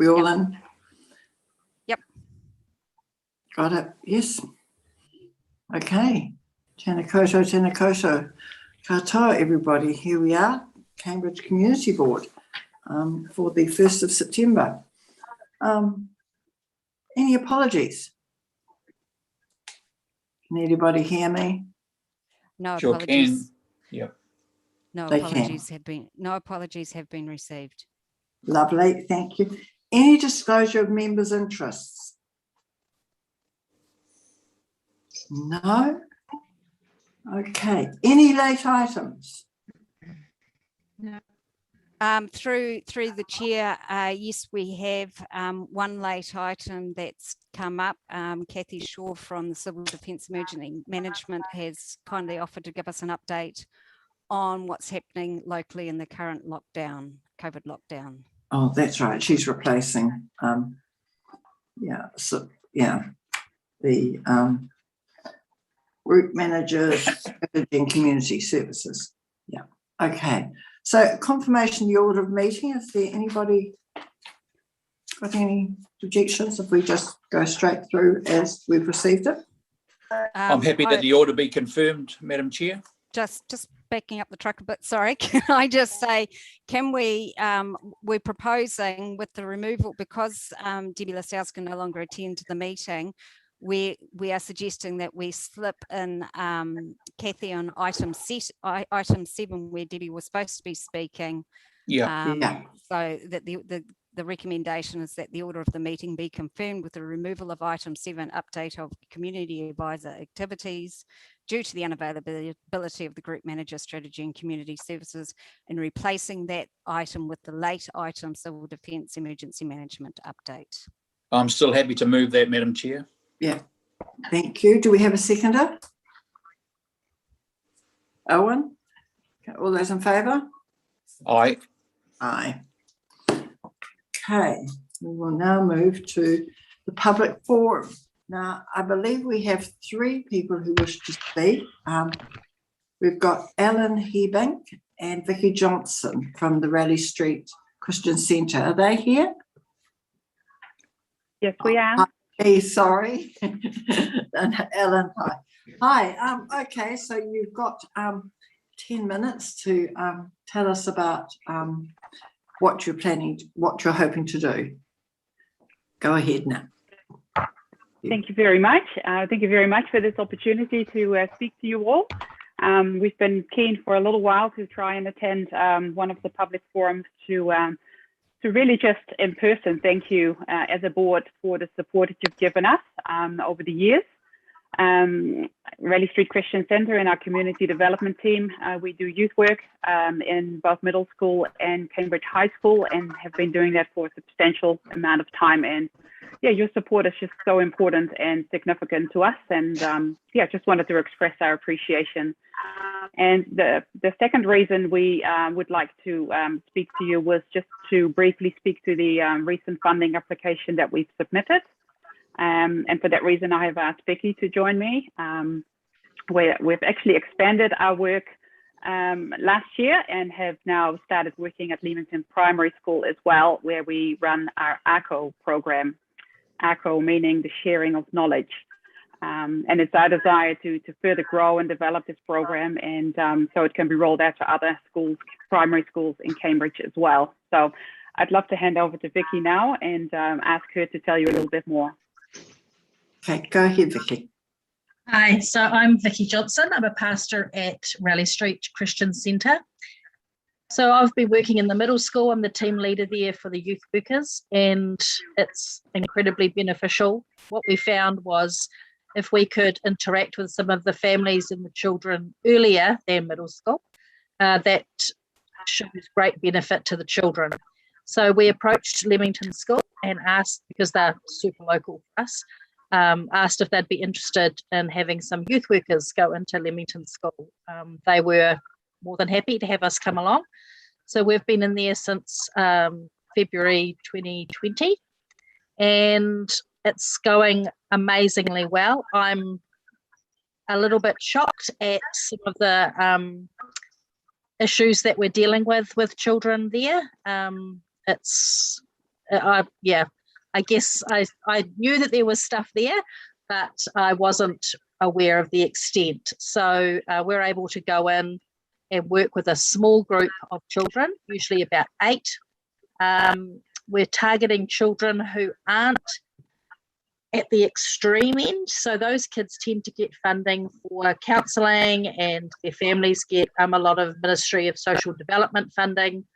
We all in? Yep. Got it. Yes. Okay. Tēnā koutou, tēnā koutou. Katoa, everybody. Here we are, Cambridge Community Board, for the 1st of September. Any apologies? Can anybody hear me? No Sure apologies. can. Yep. No They apologies have been received. Lovely, thank you. Any disclosure of members' interests? No? Okay. Any late items? No. Through the chair, yes, we have one late item that's come up. Kathy Shaw from the Civil Defence Emergency Management has kindly offered to give us an update on what's happening locally in the current lockdown, COVID lockdown. Oh, that's right. She's replacing, the group managers in community services. Yeah. Okay. So confirmation of the order of meeting. Is there anybody got any objections if we just go straight through as we've received it? I'm happy that the order be confirmed, Madam Chair. Just backing up the truck a bit, sorry, can I just say, can we, we're proposing with the removal, because Debbie Lascelles can no longer attend to the meeting, we are suggesting that we slip in Kathy on item 7 where Debbie was supposed to be speaking. Yeah. So that the recommendation is that the order of the meeting be confirmed with the removal of item 7, update of community advisor activities due to the unavailability of the group manager, strategy and community services, and replacing that item with the late item civil defence emergency management update. I'm still happy to move that, Madam Chair. Yeah, thank you. Do we have a seconder? Owen? Okay, all those in favour? Aye. Aye. Okay, we will now move to the public forum. Now, I believe we have 3 people who wish to speak. We've got Alan Hebink and Vicki Johnson from the Raleigh Street Christian Centre. Are they here? Yes, we are. Hey, sorry. And Ellen, hi. Hi, okay, so you've got 10 minutes to tell us about what you're planning, what you're hoping to do. Go ahead now. Thank you very much. Thank you very much for this opportunity to speak to you all. We've been keen for a little while to try and attend one of the public forums to really just in person thank you as a board for the support that you've given us over the years. Raleigh Street Christian Centre and our community development team, we do youth work in both middle school and Cambridge High School, and have been doing that for a substantial amount of time. And yeah, your support is just so important and significant to us. And yeah, just wanted to express our appreciation. And the second reason we would like to speak to you was just to briefly speak to the recent funding application that we've submitted. And for that reason, I have asked Vicki to join me. We've actually expanded our work last year and have now started working at Leamington Primary School as well, where we run our ACO program. ACO meaning the sharing of knowledge. And it's our desire to further grow and develop this program, and so it can be rolled out to other schools, primary schools in Cambridge as well. So I'd love to hand over to Vicki now and ask her to tell you a little bit more. Okay, go ahead, Vicki. Hi, so I'm Vicki Johnson. I'm a pastor at Raleigh Street Christian Centre. So I've been working in the middle school. I'm the team leader there for the youth workers, and it's incredibly beneficial. What we found was if we could interact with some of the families and the children earlier than middle school, that shows great benefit to the children. So we approached Leamington School and asked, because they're super local for us, asked if they'd be interested in having some youth workers go into Leamington School. They were more than happy to have us come along. So we've been in there since February 2020, and it's going amazingly well. I'm a little bit shocked at some of the issues that we're dealing with children there. It's I guess I knew that there was stuff there, but I wasn't aware of the extent. So we're able to go in and work with a small group of children, usually about 8. We're targeting children who aren't at the extreme end. So those kids tend to get funding for counselling, and their families get a lot of Ministry of Social Development funding.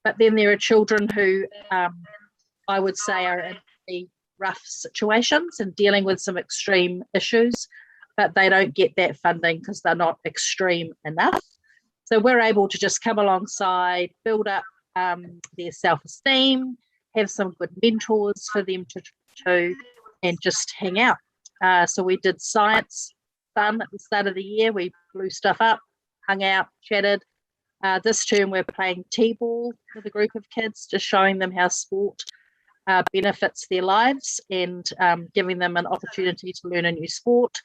But then there are children who I would say are in really rough situations and dealing with some extreme issues, but they don't get that funding because they're not extreme enough. So we're able to just come alongside, build up their self-esteem, have some good mentors for them to and just hang out. So we did science fun at the start of the year. We blew stuff up, hung out, chatted. This term we're playing T-ball with a group of kids, just showing them how sport benefits their lives and giving them an opportunity to learn a new sport.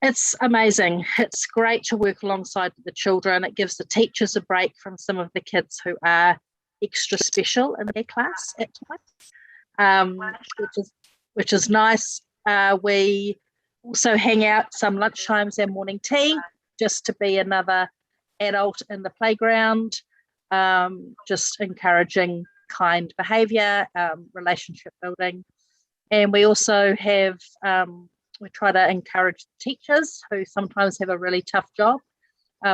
It's amazing. It's great to work alongside the children. It gives the teachers a break from some of the kids who are extra special in their class at times, which is nice. We also hang out some lunchtimes and morning tea, just to be another adult in the playground, just encouraging kind behaviour, relationship building. And we also have, we try to encourage teachers who sometimes have a really tough job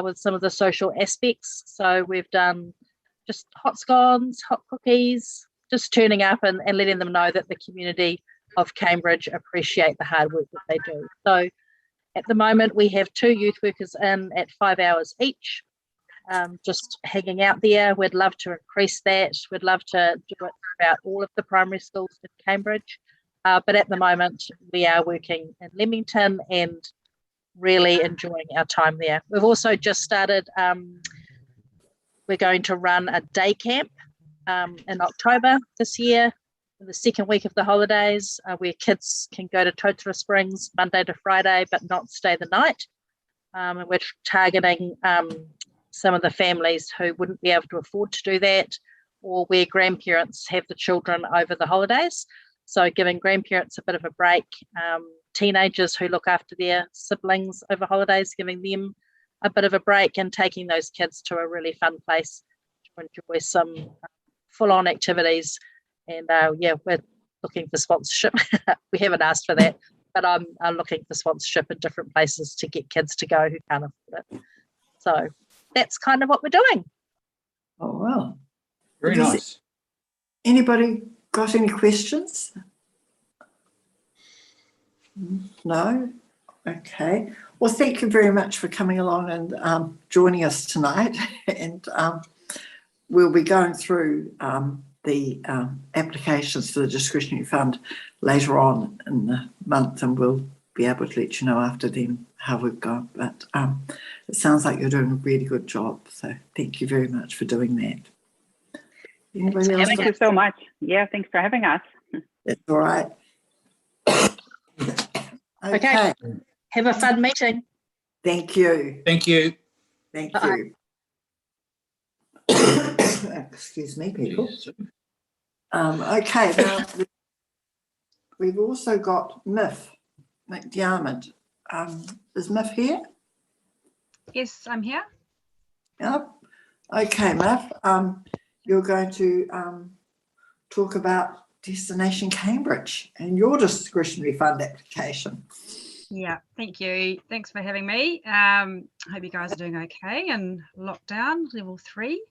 with some of the social aspects. So we've done just hot scones, hot cookies, just turning up and letting them know that the community of Cambridge appreciate the hard work that they do. So at the moment we have 2 youth workers in at 5 hours each, just hanging out there. We'd love to increase that. We'd love to do it throughout all of the primary schools in Cambridge. But at the moment we are working in Leamington and really enjoying our time there. We've also just started, we're going to run a day camp in October this year, in the second week of the holidays, where kids can go to Totara Springs Monday to Friday but not stay the night. And we're targeting some of the families who wouldn't be able to afford to do that, or where grandparents have the children over the holidays. So giving grandparents a bit of a break, teenagers who look after their siblings over holidays, giving them a bit of a break and taking those kids to a really fun place to enjoy some full-on activities. And we're looking for sponsorship. We haven't asked for that, but I'm looking for sponsorship in different places to get kids to go who can't afford it. So that's kind of what we're doing. Oh, well. Very nice. Anybody got any questions? No? Okay. Well, thank you very much for coming along and joining us tonight. And we'll be going through the applications for the discretionary fund later on in the month, and we'll be able to let you know after then how we've gone. But it sounds like you're doing a really good job. So thank you very much for doing that. Anybody else? Thank you so much. Yeah, thanks for having us. That's all right. Okay. Have a fun meeting. Thank you. Thank you. Thank you. Excuse me, people. Okay, now we've also got Miff McDiarmid. Is Miff here? Yes, I'm here. Yep. Okay, Miff, you're going to talk about Destination Cambridge and your discretionary fund application. Yeah, thank you. Thanks for having me. I hope you guys are doing okay in lockdown, level 3.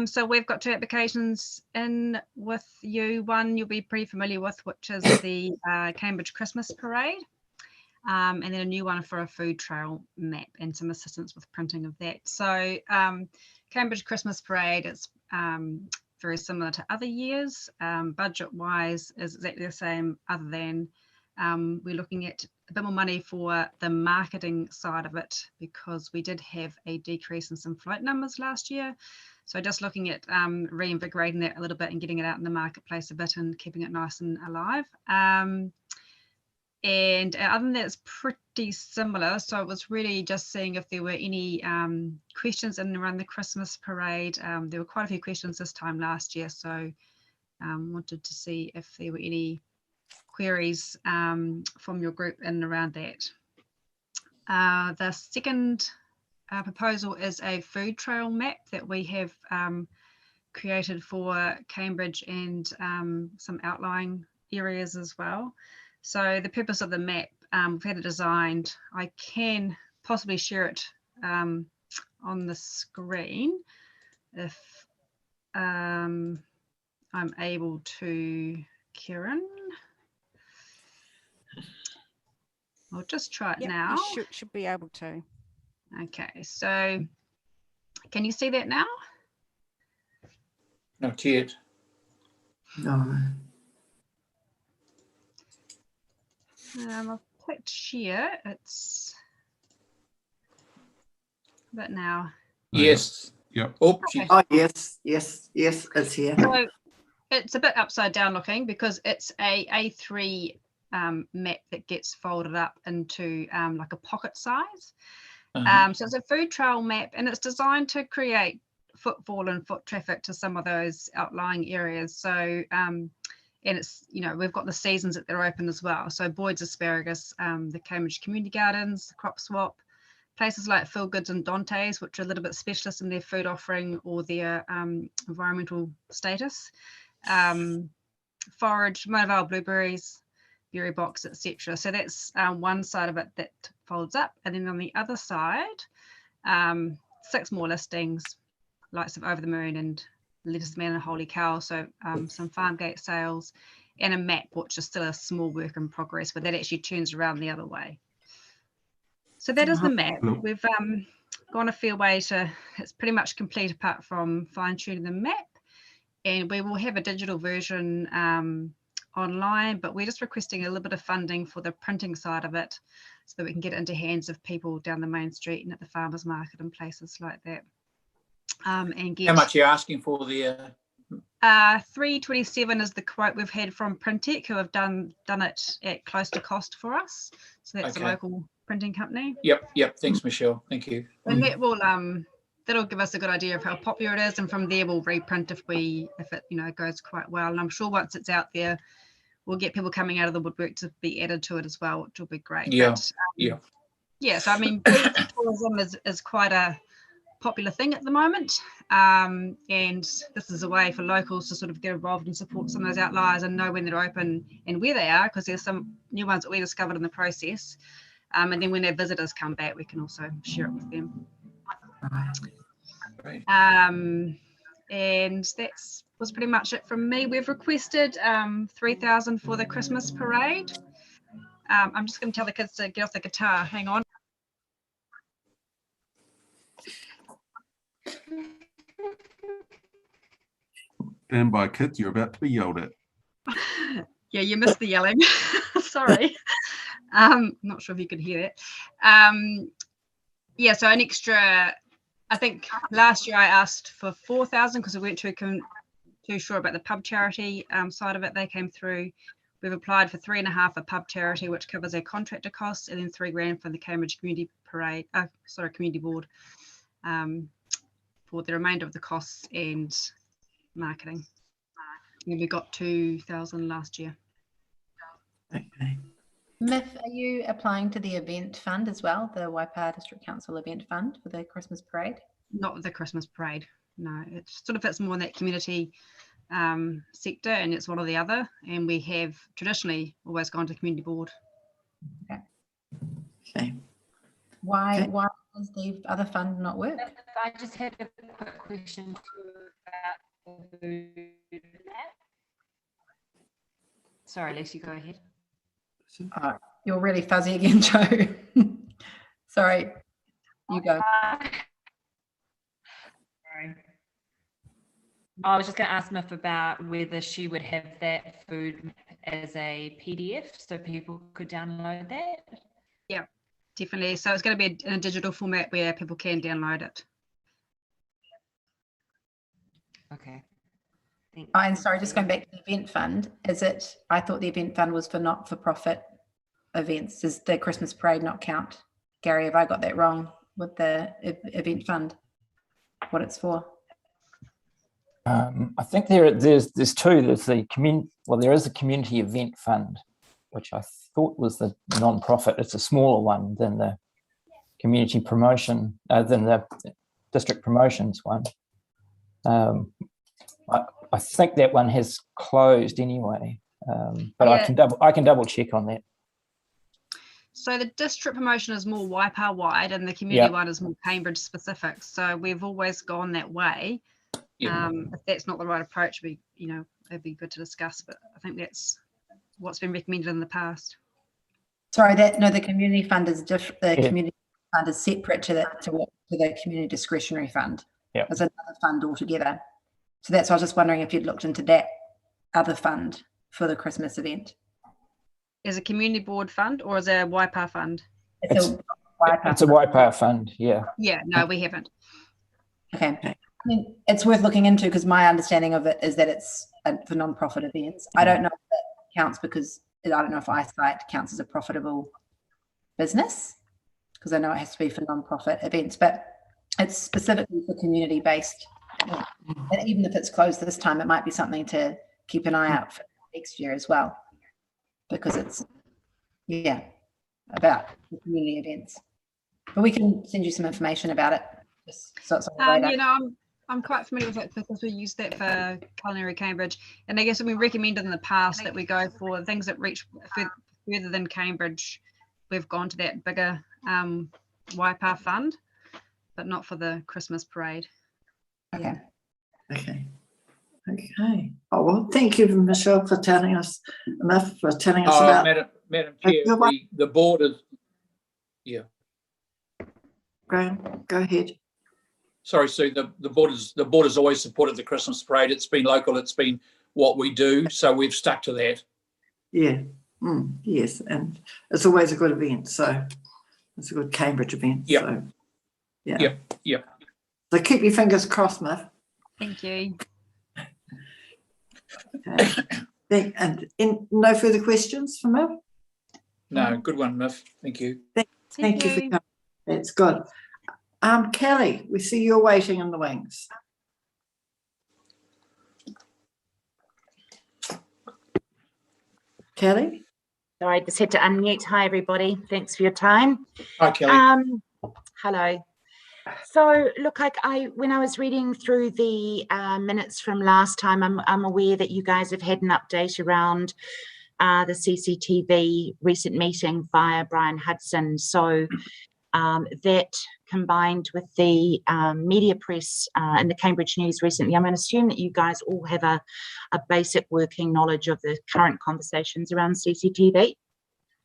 So we've got 2 applications in with you. One you'll be pretty familiar with, which is the Cambridge Christmas Parade, and then a new one for a food trail map and some assistance with printing of that. So Cambridge Christmas Parade is very similar to other years. Budget-wise is exactly the same, other than we're looking at a bit more money for the marketing side of it, because we did have a decrease in some float numbers last year. So just looking at reinvigorating that a little bit and getting it out in the marketplace a bit and keeping it nice and alive. And other than that, it's pretty similar. So it was really just seeing if there were any questions in and around the Christmas parade. There were quite a few questions this time last year, so wanted to see if there were any queries from your group in and around that. The second proposal is a food trail map that we have created for Cambridge and some outlying areas as well. So the purpose of the map, we've had it designed. I can possibly share it on the screen if I'm able to, Kieran. I'll just try it Yep, now. you should be able to. Okay, so can you see that now? Not yet. No. I've clicked share. It's but now. Yes. Yep. Oh, Okay. Oh, yes, it's here. So it's a bit upside down looking because it's a A3 map that gets folded up into like a pocket size. So it's a food trail map, and it's designed to create footfall and foot traffic to some of those outlying areas. So and it's, you know, we've got the seasons that they're open as well. So Boyd's Asparagus, the Cambridge Community Gardens, the Crop Swap, places like Feel Goods and Dante's, which are a little bit specialist in their food offering or their environmental status. Forage, Motorvale Blueberries, Berry Box, etc. So that's one side of it that folds up. And then on the other side, 6 more listings, likes of Over the Moon and Lettuce Man and Holy Cow. So some farm gate sales and a map, which is still a small work in progress, but that actually turns around the other way. So that is the map. We've gone a fair way to, it's pretty much complete apart from fine tuning the map. And we will have a digital version online, but we're just requesting a little bit of funding for the printing side of it so that we can get it into hands of people down the main street and at the farmers market and places like that. And get, how much are you asking for there? 327 is the quote we've had from Printec, who have done it at close to cost for us. So that's Okay. a local printing company. Yep. Thanks, Michelle. Thank you. And that will that'll give us a good idea of how popular it is, and from there we'll reprint if it, you know, goes quite well. And I'm sure once it's out there, we'll get people coming out of the woodwork to be added to it as well, which will be great. Yeah. But, yeah. So I mean, tourism is quite a popular thing at the moment, and this is a way for locals to sort of get involved and support some of those outliers and know when they're open and where they are, because there's some new ones that we discovered in the process. And then when their visitors come back, we can also share it with them. Great. And that was pretty much it from me. We've requested 3,000 for the Christmas parade. I'm just going to tell the kids to get off the guitar. Hang on. Stand by, kids. You're about to be yelled at. Yeah, you missed the yelling. Sorry. Not sure if you could hear it. Yeah, so an extra, I think last year I asked for 4,000 because we weren't too sure about the pub charity side of it. They came through. We've applied for 3.5 for pub charity, which covers our contractor costs, and then $3,000 for the Cambridge Community Parade, Community Board, for the remainder of the costs and marketing. And we got 2,000 last year. Okay. Myth, are you applying to the event fund as well, the Waipa District Council event fund for the Christmas parade? Not the Christmas parade, no. It sort of fits more in that community sector, and it's one or the other. And we have traditionally always gone to community board. Okay. Why does the other fund not work? I just had a quick question about the food map. Sorry, Lucy, go ahead. You're really fuzzy again, Joe. Sorry, you go. Sorry. I was just going to ask Miff about whether she would have that food as a PDF so people could download that. Yeah, definitely. So it's going to be in a digital format where people can download it. Okay. And sorry, just going back to the event fund, I thought the event fund was for not-for-profit events. Does the Christmas parade not count? Gary, have I got that wrong with the event fund, what it's for? I think there's two. There's the there is a community event fund, which I thought was the non-profit. It's a smaller one than the community promotion, than the district promotions one. I think that one has closed anyway, but Yeah. I can double check on that. So the district promotion is more Waipa wide and the community one is more Cambridge specific. So we've always gone that way. Yeah. If that's not the right approach, it'd be good to discuss, but I think that's what's been recommended in the past. Sorry, the community fund is different. The community fund is separate to the community discretionary fund. Yeah. It's another fund altogether. So that's why I was just wondering if you'd looked into that other fund for the Christmas event. Is a community board fund or is it a Waipa fund? It's a Waipa fund, yeah. Yeah, no, we haven't. Okay. I mean, it's worth looking into because my understanding of it is that it's for non-profit events. I don't know if that counts because I don't know if eyesight counts as a profitable business because I know it has to be for non-profit events, but it's specifically for community-based. And even if it's closed this time, it might be something to keep an eye out for next year as well, because it's about the community events. But we can send you some information about it. Just so it's on the radar. I'm quite familiar with it because we use that for Culinary Cambridge, and I guess we recommended in the past that we go for things that reach further than Cambridge. We've gone to that bigger Waipa fund, but not for the Christmas parade. Okay. Oh, well, thank you, Michelle, for telling us about. Madam Chair, the board is, Graham, go ahead. Sorry, Sue, the board has always supported the Christmas parade. It's been local, it's been what we do, so we've stuck to that. Yeah, yes, and it's always a good event, so it's a good Cambridge event. Yep. So, Yep. So keep your fingers crossed, Miff. Thank you. Okay. And no further questions for Miff? No, good one, Miff. Thank you. Thank you for coming. That's good. Kelly, we see you're waiting in the wings. Kelly? Sorry, just had to unmute. Hi, everybody. Thanks for your time. Hi, Kelly. Hello. So, look, when I was reading through the minutes from last time, I'm aware that you guys have had an update around the CCTV recent meeting via Brian Hudson. So that combined with the media press and the Cambridge News recently, I'm going to assume that you guys all have a basic working knowledge of the current conversations around CCTV.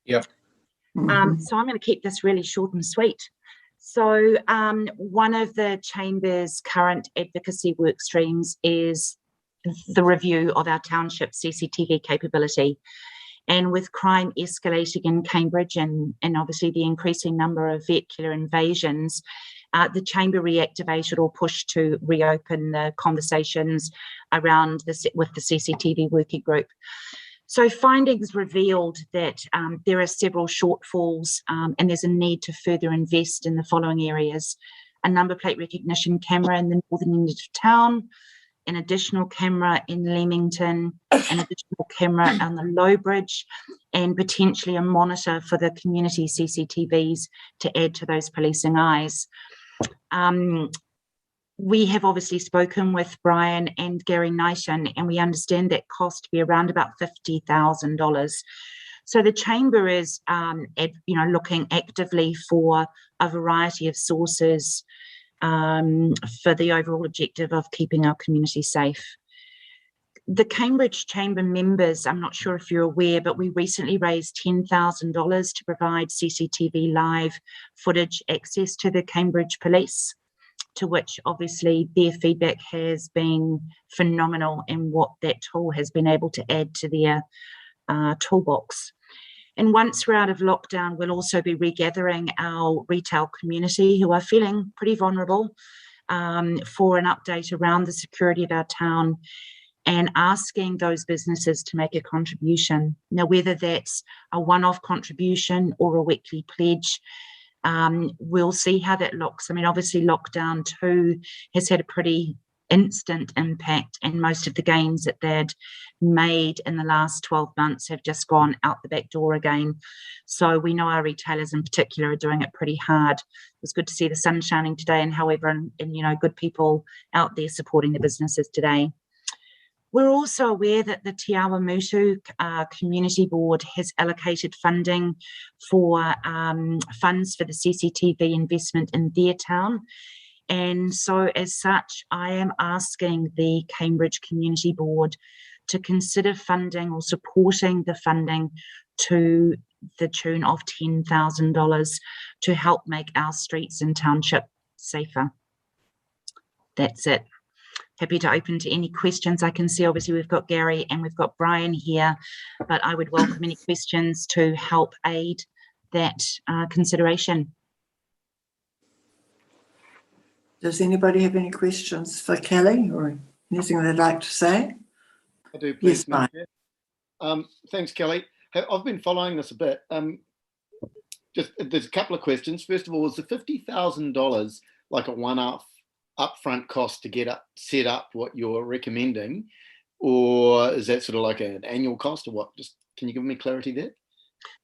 Yep. So I'm going to keep this really short and sweet. So one of the Chamber's current advocacy work streams is the review of our township CCTV capability. And with crime escalating in Cambridge and obviously the increasing number of vehicular invasions, the Chamber reactivated or pushed to reopen the conversations around with the CCTV working group. So findings revealed that there are several shortfalls and there's a need to further invest in the following areas: a number plate recognition camera in the northern end of town, an additional camera in Leamington, an additional camera on the Low Bridge, and potentially a monitor for the community CCTVs to add to those policing eyes. We have obviously spoken with Brian and Gary Knighton, and we understand that cost to be around about $50,000. So the Chamber is, looking actively for a variety of sources for the overall objective of keeping our community safe. The Cambridge Chamber members, I'm not sure if you're aware, but we recently raised $10,000 to provide CCTV live footage access to the Cambridge Police, to which obviously their feedback has been phenomenal in what that tool has been able to add to their toolbox. And once we're out of lockdown, we'll also be regathering our retail community who are feeling pretty vulnerable for an update around the security of our town and asking those businesses to make a contribution. Now, whether that's a one-off contribution or a weekly pledge, we'll see how that looks. I mean, obviously lockdown 2 has had a pretty instant impact, and most of the gains that they'd made in the last 12 months have just gone out the back door again. So we know our retailers in particular are doing it pretty hard. It was good to see the sun shining today, and however, and you know, good people out there supporting the businesses today. We're also aware that the Te Awa Mutu Community Board has allocated funding for funds for the CCTV investment in their town. And so as such, I am asking the Cambridge Community Board to consider funding or supporting the funding to the tune of $10,000 to help make our streets and township safer. That's it. Happy to open to any questions. I can see obviously we've got Gary and we've got Brian here, but I would welcome any questions to help aid that consideration. Does anybody have any questions for Kelly or anything they'd like to say? I do, please. Yes, Mike. Thanks, Kelly. I've been following this a bit. Just there's a couple of questions. First of all, is the $50,000 like a one-off upfront cost to get set up what you're recommending, or is that sort of like an annual cost, or what? Just can you give me clarity there?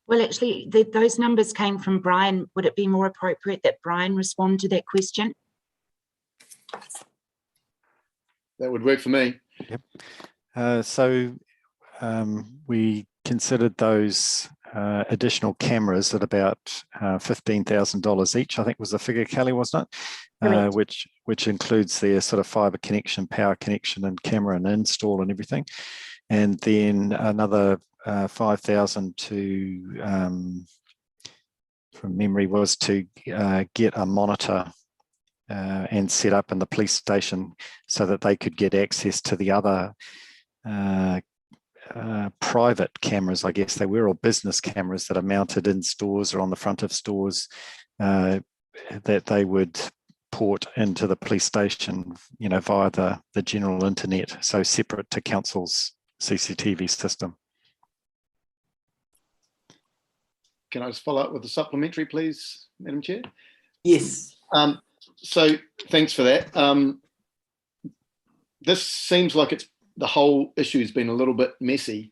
Well, actually, those numbers came from Brian. Would it be more appropriate that Brian respond to that question? That would work for me. Yep. We considered those additional cameras at about $15,000 each, I think was the figure, Kelly, wasn't it? Which includes their sort of fibre connection, power connection, and camera and install and everything. And then another 5,000 to, from memory, was to get a monitor and set up in the police station so that they could get access to the other private cameras, I guess they were, or business cameras that are mounted in stores or on the front of stores that they would port into the police station, you know, via the general internet, so separate to council's CCTV system. Can I just follow up with a supplementary, please, Madam Chair? Yes. So thanks for that. This seems like the whole issue has been a little bit messy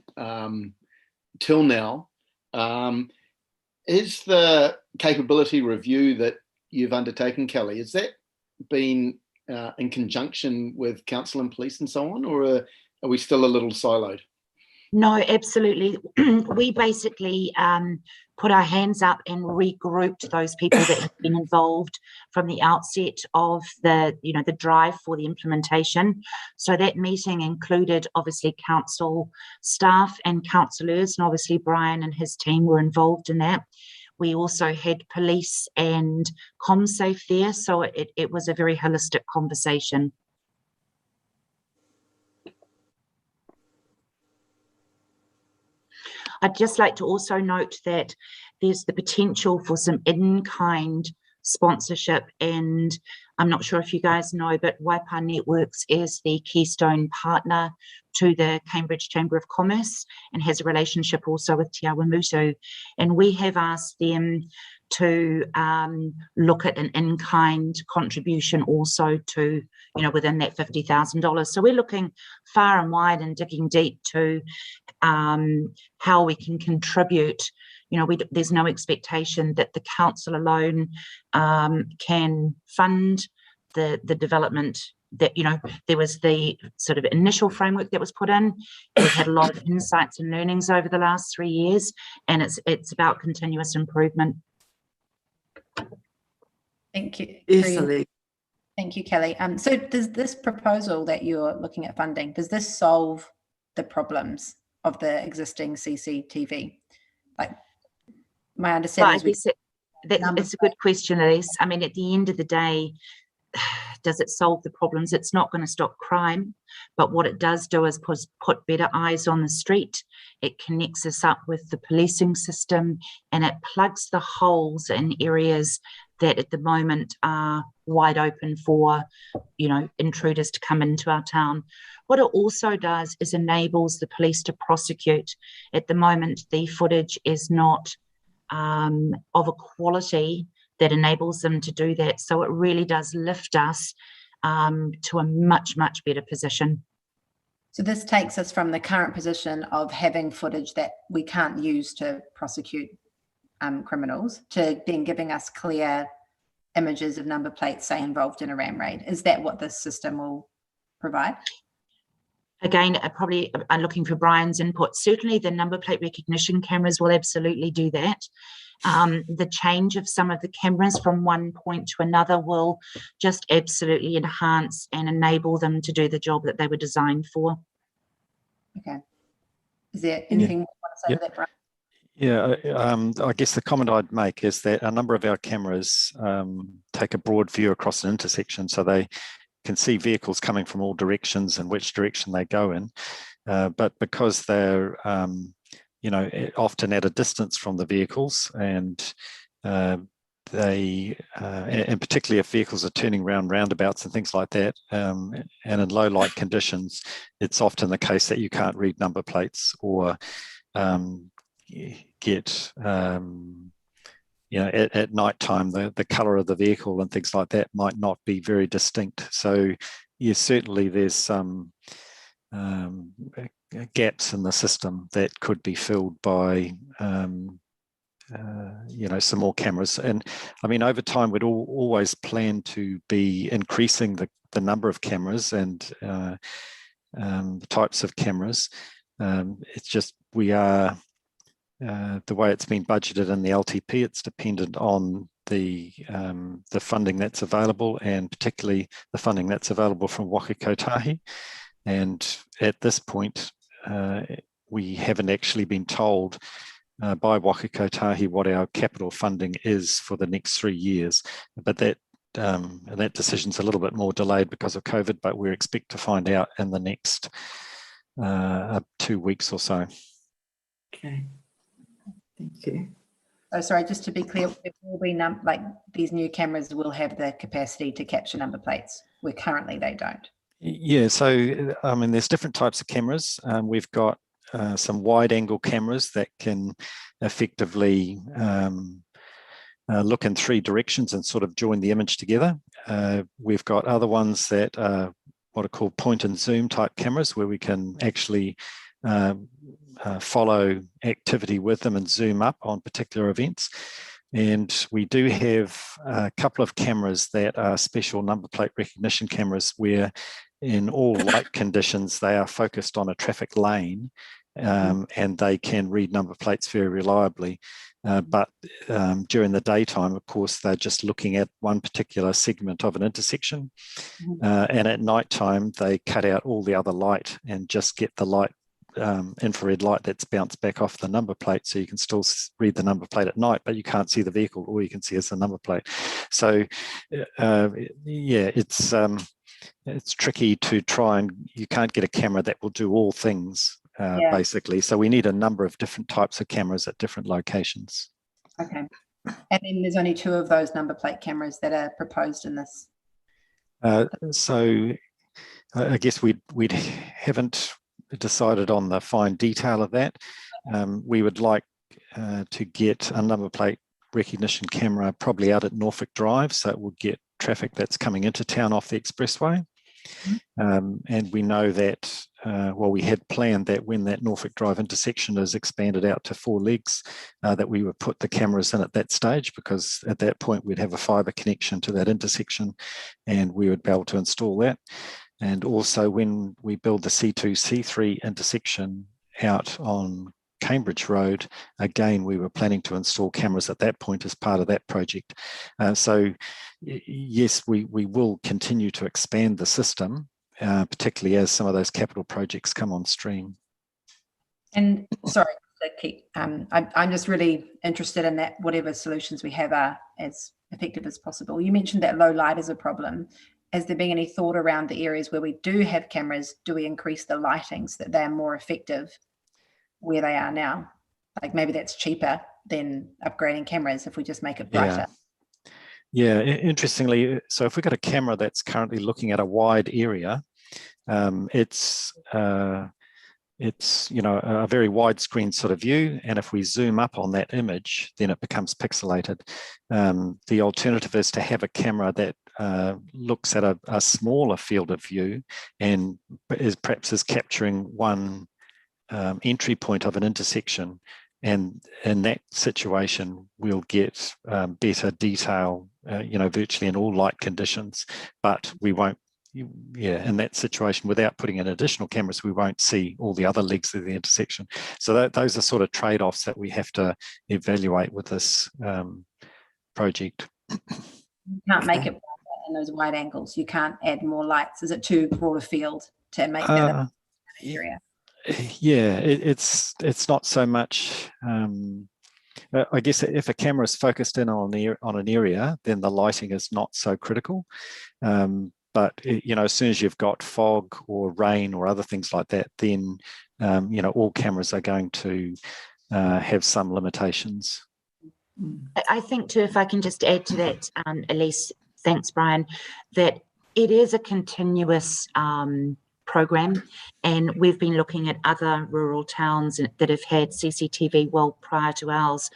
till now. Is the capability review that you've undertaken, Kelly, has that been in conjunction with council and police and so on, or are we still a little siloed? No, absolutely. We basically put our hands up and regrouped those people that have been involved from the outset of the drive for the implementation. So that meeting included obviously council staff and councillors, and obviously Brian and his team were involved in that. We also had police and ComSafe there, so it was a very holistic conversation. I'd just like to also note that there's the potential for some in-kind sponsorship, and I'm not sure if you guys know, but Waipa Networks is the keystone partner to the Cambridge Chamber of Commerce and has a relationship also with Te Awa Mutu, and we have asked them to look at an in-kind contribution also to, within that $50,000. So we're looking far and wide and digging deep to how we can contribute. There's no expectation that the council alone can fund the development. That there was the sort of initial framework that was put in. We've had a lot of insights and learnings over the last 3 years, and it's about continuous improvement. Thank you. Easily. Thank you, Kelly. So does this proposal that you're looking at funding, does this solve the problems of the existing CCTV? Like, my understanding is it's a good question, Elise. I mean, at the end of the day, does it solve the problems? It's not going to stop crime, but what it does do is put better eyes on the street. It connects us up with the policing system, and it plugs the holes in areas that at the moment are wide open for, intruders to come into our town. What it also does is enables the police to prosecute. At the moment, the footage is not of a quality that enables them to do that. So it really does lift us to a much, much better position. So this takes us from the current position of having footage that we can't use to prosecute criminals to then giving us clear images of number plates, say, involved in a ram raid. Is that what this system will provide? Again, I'm looking for Brian's input. Certainly the number plate recognition cameras will absolutely do that. The change of some of the cameras from one point to another will just absolutely enhance and enable them to do the job that they were designed for. Okay. Is there anything you want to say to that, Brian? Yeah, I guess the comment I'd make is that a number of our cameras take a broad view across an intersection, so they can see vehicles coming from all directions and which direction they go in. But because they're, often at a distance from the vehicles, and and particularly if vehicles are turning around roundabouts and things like that, and in low light conditions, it's often the case that you can't read number plates or get at night time, the color of the vehicle and things like that might not be very distinct. So yes, certainly there's some gaps in the system that could be filled by some more cameras. And I mean, over time, we'd always plan to be increasing the number of cameras and the types of cameras. It's just we are the way it's been budgeted in the LTP, it's dependent on the funding that's available, and particularly the funding that's available from Waka Kotahi. And at this point, we haven't actually been told by Waka Kotahi what our capital funding is for the next 3 years. But that decision's a little bit more delayed because of COVID, but we expect to find out in the next 2 weeks or so. Okay. Thank you. Oh, sorry, just to be clear, it will be these new cameras will have the capacity to capture number plates, where currently they don't. Yeah, so I mean, there's different types of cameras. We've got some wide angle cameras that can effectively look in 3 directions and sort of join the image together. We've got other ones that are what are called point and zoom type cameras, where we can actually follow activity with them and zoom up on particular events. And we do have a couple of cameras that are special number plate recognition cameras, where in all light conditions, they are focused on a traffic lane, and they can read number plates very reliably. But during the daytime, of course, they're just looking at one particular segment of an intersection. And at nighttime, they cut out all the other light and just get the light, infrared light that's bounced back off the number plate, so you can still read the number plate at night, but you can't see the vehicle. All you can see is the number plate. So yeah, it's tricky to try, and you can't get a camera that will do all things basically. So we need a number of different types of cameras at different locations. Okay. And then there's only 2 of those number plate cameras that are proposed in this. So I guess we haven't decided on the fine detail of that. We would like to get a number plate recognition camera probably out at Norfolk Drive, so it would get traffic that's coming into town off the expressway. And we know that, we had planned that when that Norfolk Drive intersection is expanded out to 4 legs, that we would put the cameras in at that stage, because at that point we'd have a fibre connection to that intersection and we would be able to install that. And also when we build the C2, C3 intersection out on Cambridge Road, again, we were planning to install cameras at that point as part of that project. So yes, we will continue to expand the system, particularly as some of those capital projects come on stream. And sorry to keep, I'm just really interested in that whatever solutions we have are as effective as possible. You mentioned that low light is a problem. Has there been any thought around the areas where we do have cameras? Do we increase the lighting so that they're more effective where they are now? Like maybe that's cheaper than upgrading cameras if we just make it brighter. Yeah, interestingly, so if we've got a camera that's currently looking at a wide area, it's a very widescreen sort of view, and if we zoom up on that image, then it becomes pixelated. The alternative is to have a camera that looks at a smaller field of view and perhaps capturing one entry point of an intersection, and in that situation we'll get better detail, virtually in all light conditions, but we won't, in that situation, without putting in additional cameras, we won't see all the other legs of the intersection. So those are sort of trade-offs that we have to evaluate with this project. You can't make it in those wide angles. You can't add more lights. Is it too broad a field to make that an area? Yeah, it's not so much. I guess if a camera is focused in on an area, then the lighting is not so critical. But as soon as you've got fog or rain or other things like that, then all cameras are going to have some limitations. I think too, if I can just add to that, Elise, thanks, Brian, that it is a continuous program, and we've been looking at other rural towns that have had CCTV well prior to ours,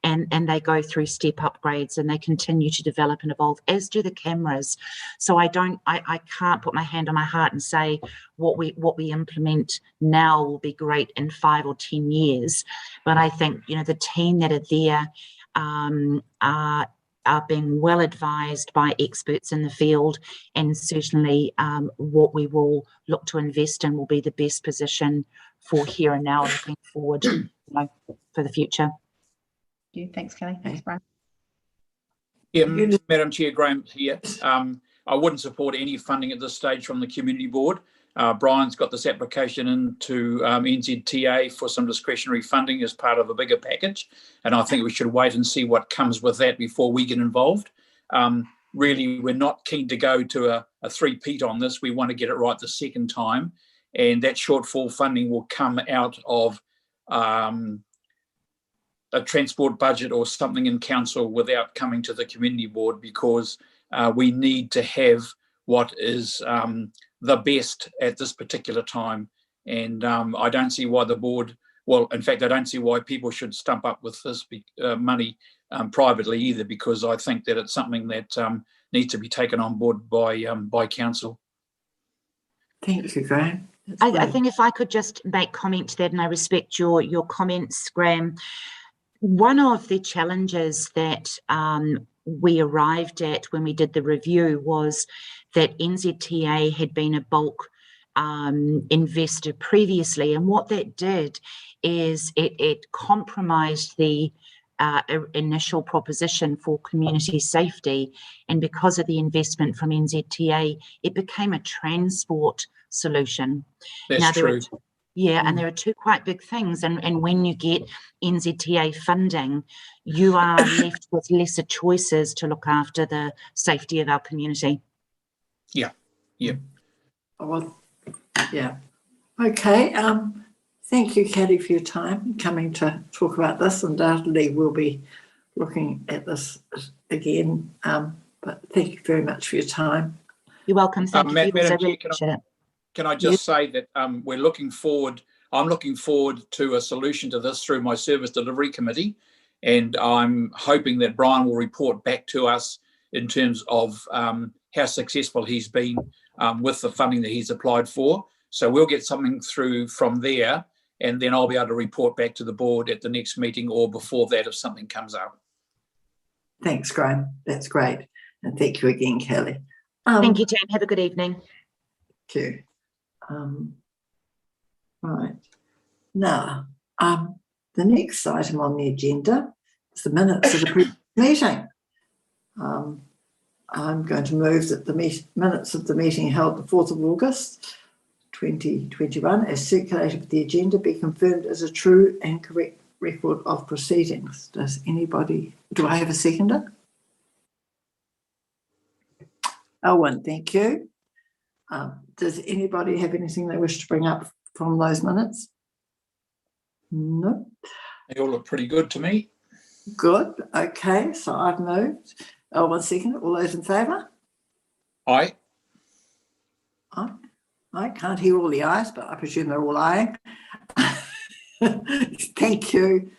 and they go through step upgrades and they continue to develop and evolve, as do the cameras. So I can't put my hand on my heart and say what we implement now will be great in 5 or 10 years, but I think the team that are there are being well advised by experts in the field, and certainly what we will look to invest in will be the best position for here and now, looking forward for the future. Thanks, Kelly. Thanks, Brian. Yeah, Madam Chair, Graham here. I wouldn't support any funding at this stage from the Community Board. Brian's got this application into NZTA for some discretionary funding as part of a bigger package, and I think we should wait and see what comes with that before we get involved. Really, we're not keen to go to a three-peat on this. We want to get it right the second time, and that shortfall funding will come out of a transport budget or something in council without coming to the Community Board, because we need to have what is the best at this particular time. And I don't see why the board, well, in fact, I don't see why people should stump up with this money privately either, because I think that it's something that needs to be taken on board by council. Thank you, Graham. I think if I could just make comment to that, and I respect your comments, Graham. One of the challenges that we arrived at when we did the review was that NZTA had been a bulk investor previously, and what that did is it compromised the initial proposition for community safety, and because of the investment from NZTA, it became a transport solution. That's true. And there are two quite big things, and when you get NZTA funding, you are left with lesser choices to look after the safety of our community. Yeah. Well, yeah. Okay. Thank you, Kathy, for your time coming to talk about this. Undoubtedly, we'll be looking at this again. But thank you very much for your time. You're welcome. Thank you. Madam Chair, can I just say that we're looking forward, I'm looking forward to a solution to this through my Service Delivery Committee, and I'm hoping that Brian will report back to us in terms of how successful he's been with the funding that he's applied for. So we'll get something through from there, and then I'll be able to report back to the board at the next meeting or before that if something comes up. Thanks, Graham. That's great. And thank you again, Kelly. Thank you, team. Have a good evening. Thank you. Right. Now, the next item on the agenda is the minutes of the previous meeting. I'm going to move that the minutes of the meeting held the 4th of August 2021 as circulated with the agenda be confirmed as a true and correct record of proceedings. Do I have a seconder? Owen, thank you. Does anybody have anything they wish to bring up from those minutes? No. They all look pretty good to me. Good. Okay, so I've moved. One second. All those in favour? Aye. I can't hear all the ayes, but I presume they're all eyeing. Thank you.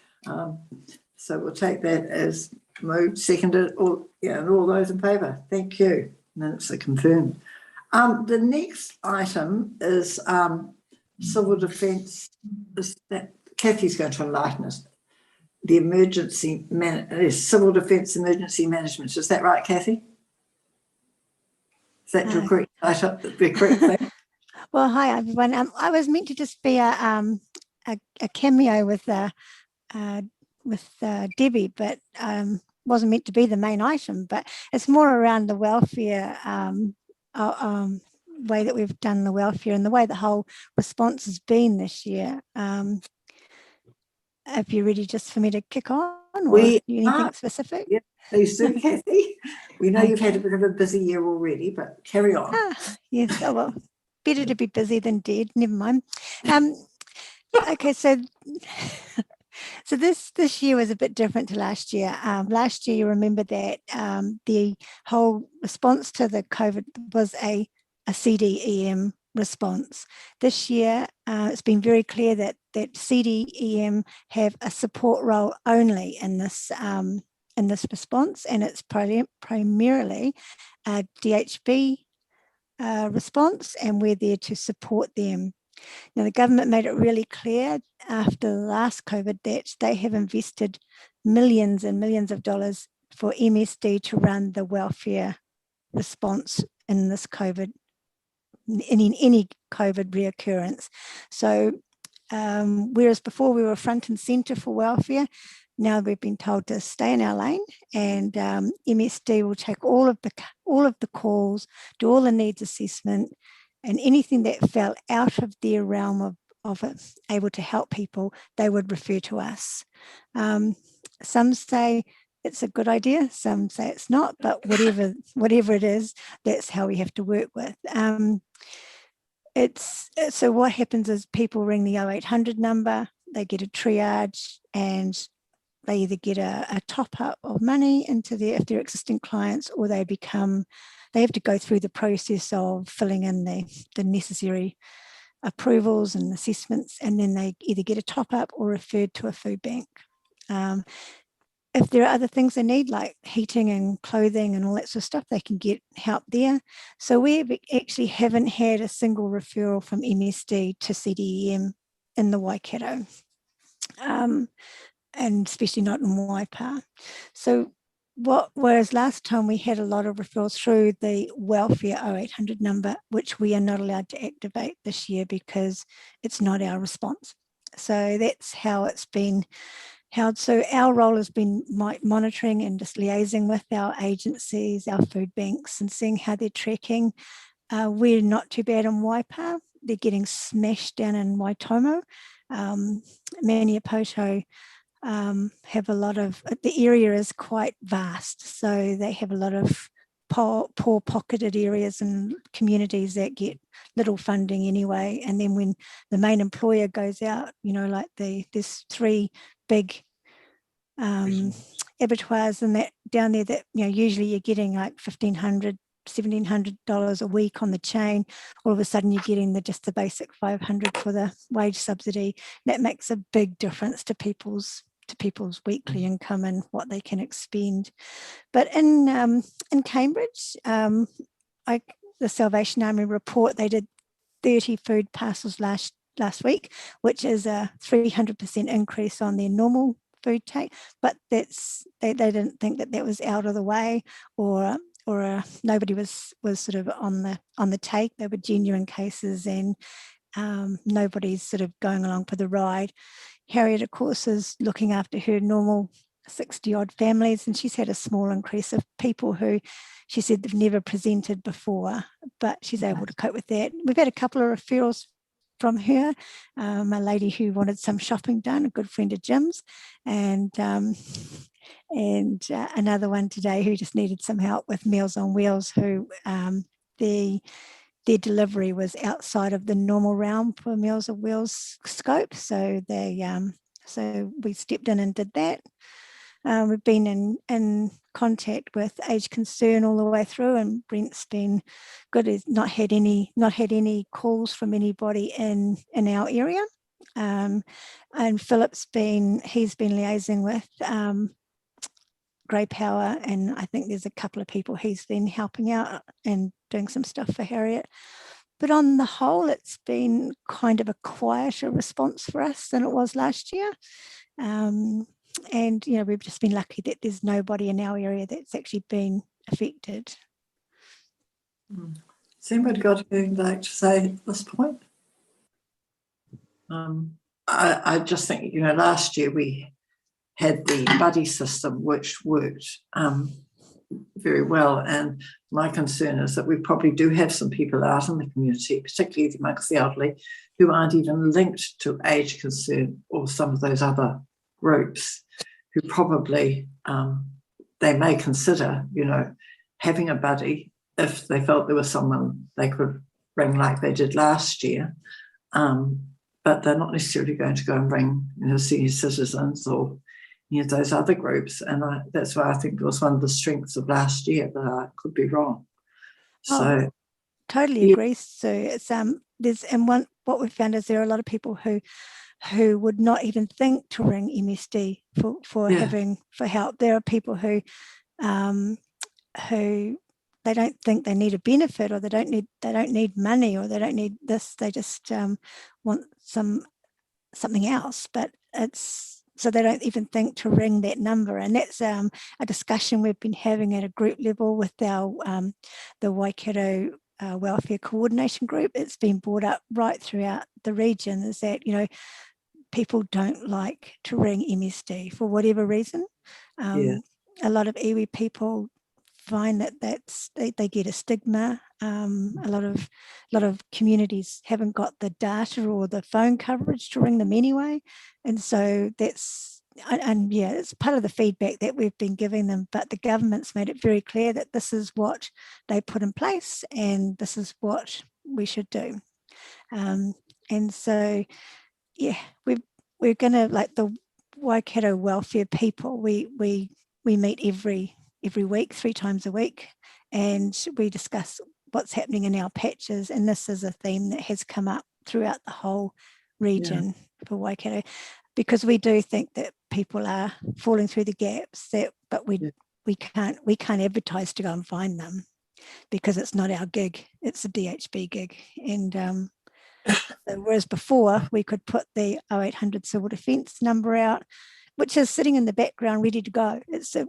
So we'll take that as moved, seconded, and all those in favour. Thank you. Minutes are confirmed. The next item is civil defence. Kathy's going to enlighten us. The civil defence emergency management. Is that right, Kathy? Is that the correct item? The correct thing? Well, hi everyone. I was meant to just be a cameo with Debbie, but wasn't meant to be the main item. But it's more around the welfare way that we've done the welfare and the way the whole response has been this year. If you're ready just for me to kick on, or anything specific? Yep, please do, Kathy. We know you've had a bit of a busy year already, but carry on. Yes, oh well, better to be busy than dead. Never mind. Okay, so this year was a bit different to last year. Last year, you remember that the whole response to the COVID was a CDEM response. This year, it's been very clear that CDEM have a support role only in this response, and it's primarily a DHB response, and we're there to support them. Now, the government made it really clear after the last COVID that they have invested millions and millions of dollars for MSD to run the welfare response in this COVID, in any COVID reoccurrence. So whereas before we were front and centre for welfare, now we've been told to stay in our lane, and MSD will take all of the calls, do all the needs assessment, and anything that fell out of their realm of it, able to help people, they would refer to us. Some say it's a good idea, some say it's not, but whatever it is, that's how we have to work with. So what happens is people ring the 0800 number, they get a triage, and they either get a top up of money into if they're existing clients, or they have to go through the process of filling in the necessary approvals and assessments, and then they either get a top up or referred to a food bank. If there are other things they need, like heating and clothing and all that sort of stuff, they can get help there. So we actually haven't had a single referral from MSD to CDEM in the Waikato, and especially not in Waipa. So whereas last time we had a lot of referrals through the welfare 0800 number, which we are not allowed to activate this year because it's not our response. So that's how it's been held. So our role has been monitoring and just liaising with our agencies, our food banks, and seeing how they're tracking. We're not too bad in Waipa. They're getting smashed down in Waitomo. Maniapoto have a lot of, the area is quite vast, so they have a lot of poor pocketed areas and communities that get little funding anyway. And then when the main employer goes out, like there's 3 big abattoirs and that down there that usually you're getting like $1,500, $1,700 a week on the chain. All of a sudden you're getting just the basic $500 for the wage subsidy. That makes a big difference to people's weekly income and what they can expend. But in Cambridge, the Salvation Army report, they did 30 food parcels last week, which is a 300% increase on their normal food take. But they didn't think that was out of the way, or nobody was sort of on the take. They were genuine cases, and nobody's sort of going along for the ride. Harriet, of course, is looking after her normal 60 odd families, and she's had a small increase of people who she said they've never presented before, but she's able to cope with that. We've had a couple of referrals from her, a lady who wanted some shopping done, a good friend of Jim's, and another one today who just needed some help with Meals on Wheels, who their delivery was outside of the normal realm for Meals on Wheels scope. So we stepped in and did that. We've been in contact with Age Concern all the way through, and Brent's been good. He's not had any calls from anybody in our area. And Philip's been liaising with Grey Power, and I think there's a couple of people he's then helping out and doing some stuff for Harriet. But on the whole, it's been kind of a quieter response for us than it was last year. And, you know, we've just been lucky that there's nobody in our area that's actually been affected. Has anybody got anything they'd like to say at this point? I just think, you know, last year we had the buddy system, which worked very well. And my concern is that we probably do have some people out in the community, particularly amongst the elderly, who aren't even linked to age concern or some of those other groups, who probably they may consider, you know, having a buddy if they felt there was someone they could ring like they did last year. But they're not necessarily going to go and ring, you know, senior citizens or any of those other groups. And that's why I think it was one of the strengths of last year, but I could be wrong. So totally agree. So it's there's what we've found is there are a lot of people who would not even think to ring MSD for help. There are people who they don't think they need a benefit, or they don't need money, or they don't need this. They just want something else. But so they don't even think to ring that number. And that's a discussion we've been having at a group level with our the Waikato Welfare Coordination Group. It's been brought up right throughout the region, is that, you know, people don't like to ring MSD for whatever reason. A lot of iwi people find that they get a stigma. A lot of communities haven't got the data or the phone coverage to ring them anyway, and so it's part of the feedback that we've been giving them. But the government's made it very clear that this is what they put in place and this is what we should do. And so we're going to, like the Waikato welfare people, we meet every week, 3 times a week, and we discuss what's happening in our patches. And this is a theme that has come up throughout the whole region for Waikato, because we do think that people are falling through the gaps, but we can't advertise to go and find them because it's not our gig, it's a DHB gig. And whereas before we could put the 0800 civil defence number out, which is sitting in the background ready to go.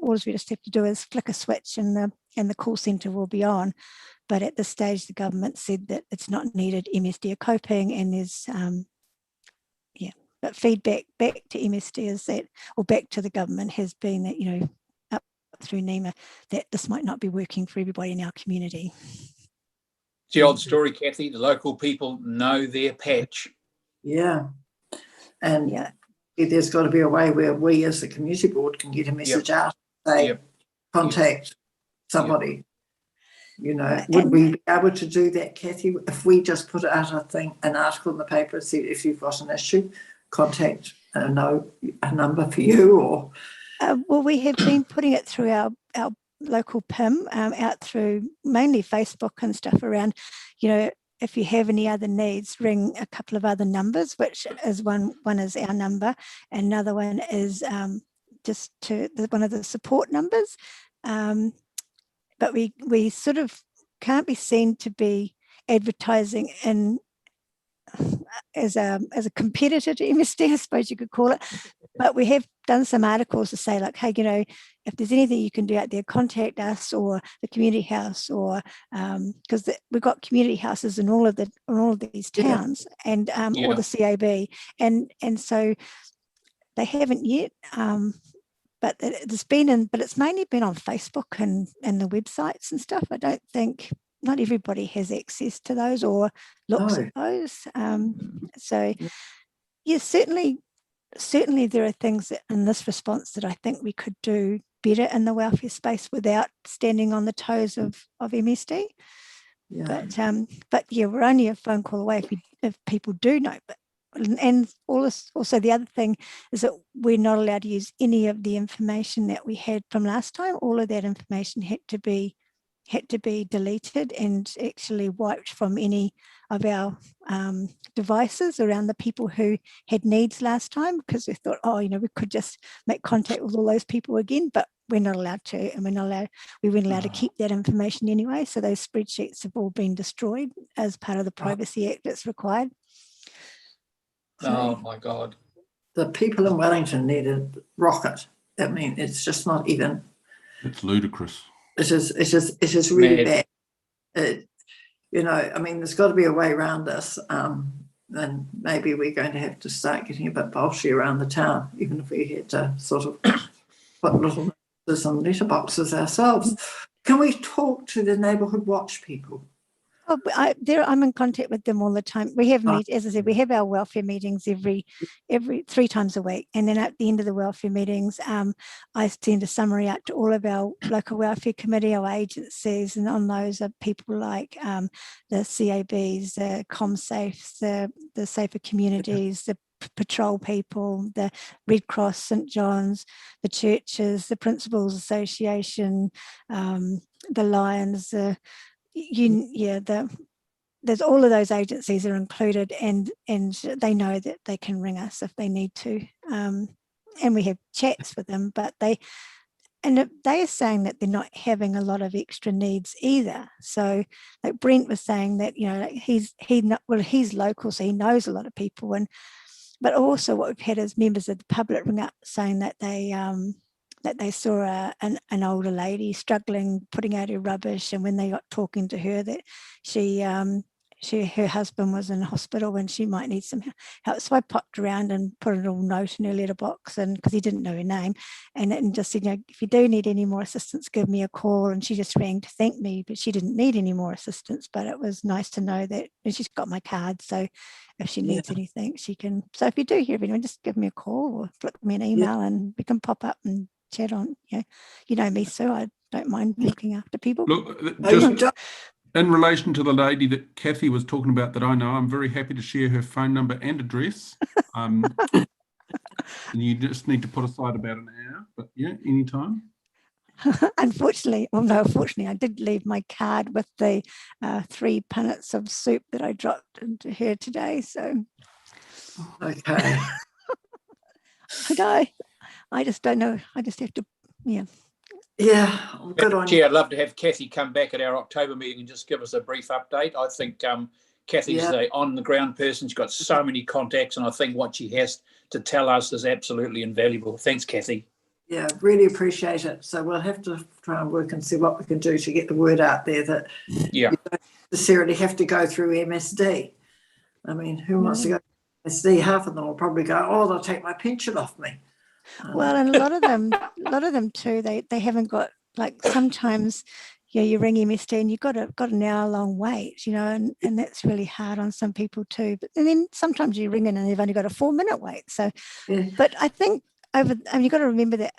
All we just have to do is flick a switch and the call centre will be on. But at this stage, the government said that it's not needed. MSD are coping, and there's but feedback back to MSD is that, or back to the government, has been that, you know, up through NEMA, that this might not be working for everybody in our community. It's the old story, Kathy. The local people know their patch. Yeah, and there's got to be a way where we as the community board can get a message out, say, contact somebody. You know, would we be able to do that, Kathy, if we just put out an article in the paper and said, if you've got an issue, contact a number for you? Or well, we have been putting it through our local PIM, out through mainly Facebook and stuff around, you know, if you have any other needs, ring a couple of other numbers, which is one is our number, and another one is just one of the support numbers. But we sort of can't be seen to be advertising in as a competitor to MSD, I suppose you could call it. But we have done some articles to say, like, hey, you know, if there's anything you can do out there, contact us or the community house, or because we've got community houses in all of these towns, and or the CAB, and so they haven't yet. But it's mainly been on Facebook and the websites and stuff. I don't think, not everybody has access to those or looks at those. So certainly there are things in this response that I think we could do better in the welfare space without standing on the toes of MSD. But we're only a phone call away if people do know. And also the other thing is that we're not allowed to use any of the information that we had from last time. All of that information had to be deleted and actually wiped from any of our devices around the people who had needs last time, because we thought, we could just make contact with all those people again. But we're not allowed to, and we weren't allowed to keep that information anyway. So those spreadsheets have all been destroyed as part of the Privacy Act that's required. Oh my God. The people in Wellington need a rocket. I mean, it's just not even. It's ludicrous. It is really bad. You know, I mean, there's got to be a way around this. And maybe we're going to have to start getting a bit bolshy around the town, even if we had to sort of put little notices on letterboxes ourselves. Can we talk to the neighbourhood watch people? Oh, I'm in contact with them all the time. We have as I said, we have our welfare meetings every 3 times a week, and then at the end of the welfare meetings, I send a summary out to all of our local welfare committee, our agencies, and on those are people like the CABs, the ComSafes, the Safer Communities, the patrol people, the Red Cross, St John's, the churches, the Principals Association, the Lions, there's all of those agencies are included, and they know that they can ring us if they need to, and we have chats with them. But they are saying that they're not having a lot of extra needs either. So, like Brent was saying that, you know, like he's local, so he knows a lot of people, but also what we've had is members of the public ring up saying that they saw an older lady struggling putting out her rubbish, and when they got talking to her, that her husband was in hospital and she might need some help. So I popped around and put a little note in her letterbox, and because he didn't know her name, and just said, you know, if you do need any more assistance, give me a call. And she just rang to thank me, but she didn't need any more assistance. But it was nice to know that, and she's got my card, so if she needs anything, she can. So if you do hear of anyone, just give me a call or flick me an email, and we can pop up and chat on. You know me, Sue. I don't mind looking after people. Look, just in relation to the lady that Kathy was talking about that I know, I'm very happy to share her phone number and address. And you just need to put aside about an hour, but yeah, anytime. Unfortunately, I did leave my card with the 3 punnets of soup that I dropped into her today. So, okay. I just don't know. I just have to, Yeah, good on you. Chair, I'd love to have Kathy come back at our October meeting and just give us a brief update. I think Kathy's an on-the-ground person. She's got so many contacts, and I think what she has to tell us is absolutely invaluable. Thanks, Kathy. Yeah, really appreciate it. So we'll have to try and work and see what we can do to get the word out there that you don't necessarily have to go through MSD. I mean, who wants to go through MSD? Half of them will probably go, oh, they'll take my pension off me. well, and a lot of them too, they haven't got, like, sometimes you ring MSD and you've got an hour-long wait, you know, and that's really hard on some people too. But and then sometimes you ring in and they've only got a 4-minute wait. So, but I think you've got to remember that,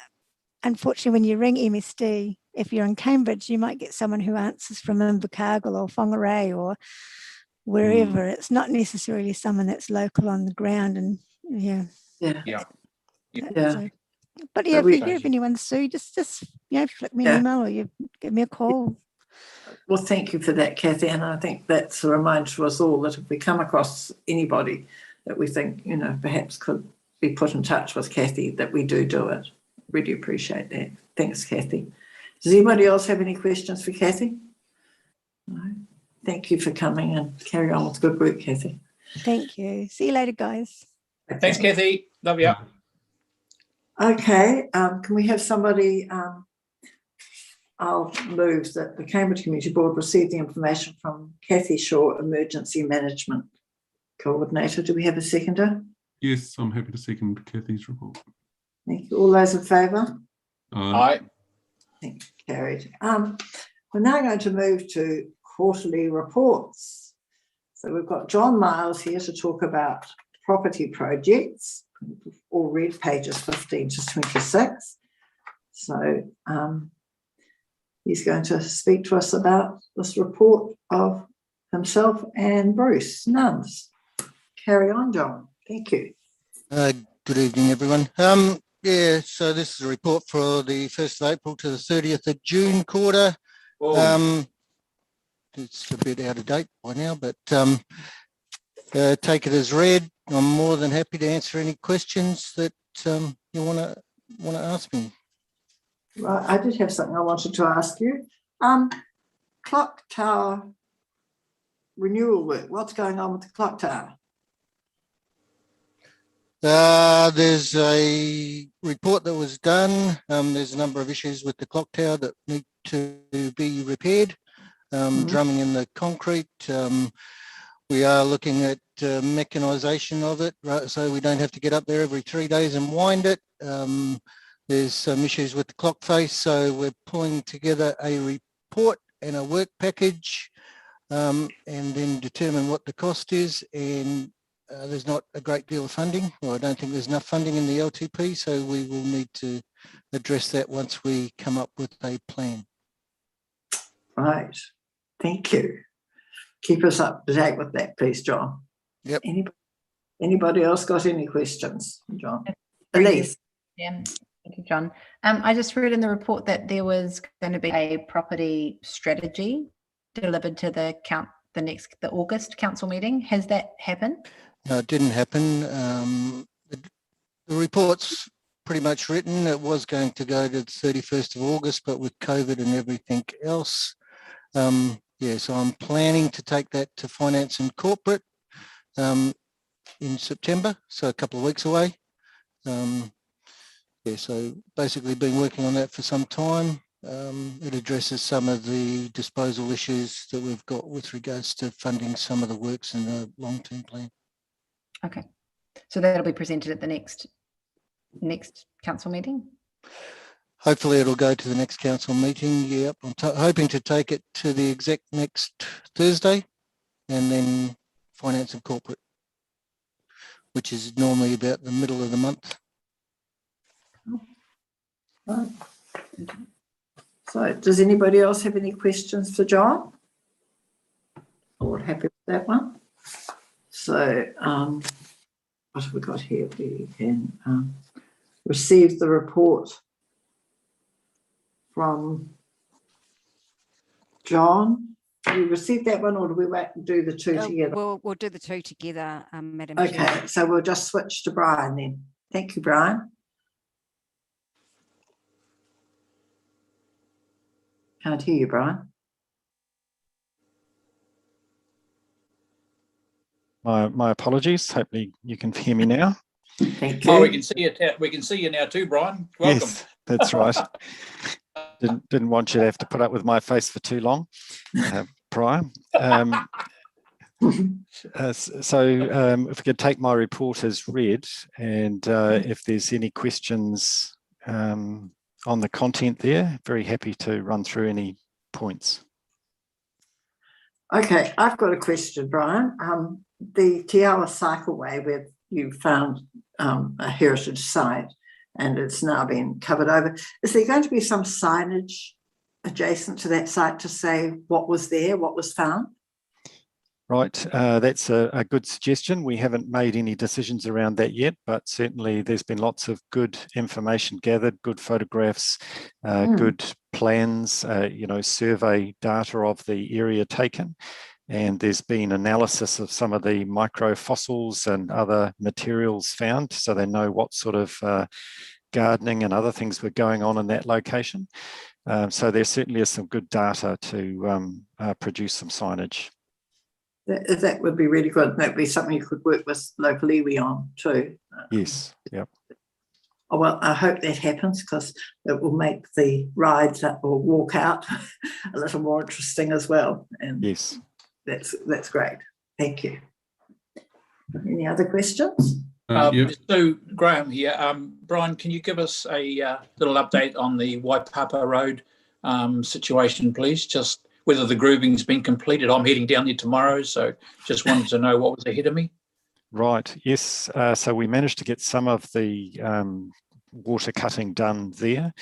unfortunately, when you ring MSD, if you're in Cambridge, you might get someone who answers from Invercargill or Whangarei or wherever. It's not necessarily someone that's local on the ground, and So, but yeah, if you hear of anyone, Sue, just flick me an email or you give me a call. Well, thank you for that, Kathy. And I think that's a reminder to us all that if we come across anybody that we think, you know, perhaps could be put in touch with Kathy, that we do it. Really appreciate that. Thanks, Kathy. Does anybody else have any questions for Kathy? No. Thank you for coming, and carry on with good work, Kathy. Thank you. See you later, guys. Thanks, Kathy. Love you. Okay, can we have somebody, I'll move that the Cambridge Community Board receive the information from Kathy Shaw, Emergency Management Coordinator. Do we have a seconder? Yes, I'm happy to second Kathy's report. Thank you. All those in favour? Aye. Thank you, carried. We're now going to move to quarterly reports. So we've got John Miles here to talk about property projects. All read pages 15 to 26. So he's going to speak to us about this report of himself and Bruce Nuns. Carry on, John. Thank you. Good evening, everyone. So this is a report for the 1st of April to the 30th of June quarter. It's a bit out of date by now, but take it as read. I'm more than happy to answer any questions that you want to ask me. Right, I did have something I wanted to ask you. Clock tower renewal work. What's going on with the clock tower? There's a report that was done. There's a number of issues with the clock tower that need to be repaired. Drumming in the concrete. We are looking at mechanisation of it, right, so we don't have to get up there every 3 days and wind it. There's some issues with the clock face, so we're pulling together a report and a work package, and then determine what the cost is. And there's not a great deal of funding, or I don't think there's enough funding in the LTP, so we will need to address that once we come up with a plan. Right, thank you. Keep us up to date with that, please, John. Yep. Anybody else got any questions, John? Elise. Yeah, thank you, John. I just read in the report that there was going to be a property strategy delivered to the August council meeting. Has that happened? No, it didn't happen. The report's pretty much written. It was going to go to the 31st of August, but with COVID and everything else, yeah, so I'm planning to take that to Finance and Corporate in September, so a couple of weeks away. Yeah, so basically been working on that for some time. It addresses some of the disposal issues that we've got with regards to funding some of the works in the long-term plan. Okay, so that'll be presented at the next council meeting? Hopefully it'll go to the next council meeting. Yep, I'm hoping to take it to the exec next Thursday, and then Finance and Corporate, which is normally about the middle of the month. Right. So does anybody else have any questions for John? All happy with that one? So what have we got here? We can receive the report from John. Do we receive that one, or do we wait and do the two together? We'll do the two together, Madam Okay, Chair. so we'll just switch to Brian then. Thank you, Brian. Can't hear you, Brian. My apologies. Hopefully you can hear me now. Thank you. Oh, we can see you. We can see you now too, Brian. Welcome. Yes, that's right. Didn't want you to have to put up with my face for too long, prior. If we could take my report as read, and if there's any questions on the content there, very happy to run through any points. Okay, I've got a question, Brian. The Te Awa Cycleway, where you found a heritage site and it's now been covered over, is there going to be some signage adjacent to that site to say what was there, what was found? Right, that's a good suggestion. We haven't made any decisions around that yet, but certainly there's been lots of good information gathered, good photographs, good plans, survey data of the area taken. And there's been analysis of some of the microfossils and other materials found, so they know what sort of gardening and other things were going on in that location. So there certainly is some good data to produce some signage. That would be really good. That would be something you could work with local iwi on too. Yes, yep. Oh, well, I hope that happens, because it will make the rides or walk out a little more interesting as well. And yes, that's great. Thank you. Any other questions? So Graham here. Brian, can you give us a little update on the Waipapa Road situation, please? Just whether the grooving's been completed. I'm heading down there tomorrow, so just wanted to know what was ahead of me. Right, yes. So we managed to get some of the water cutting done there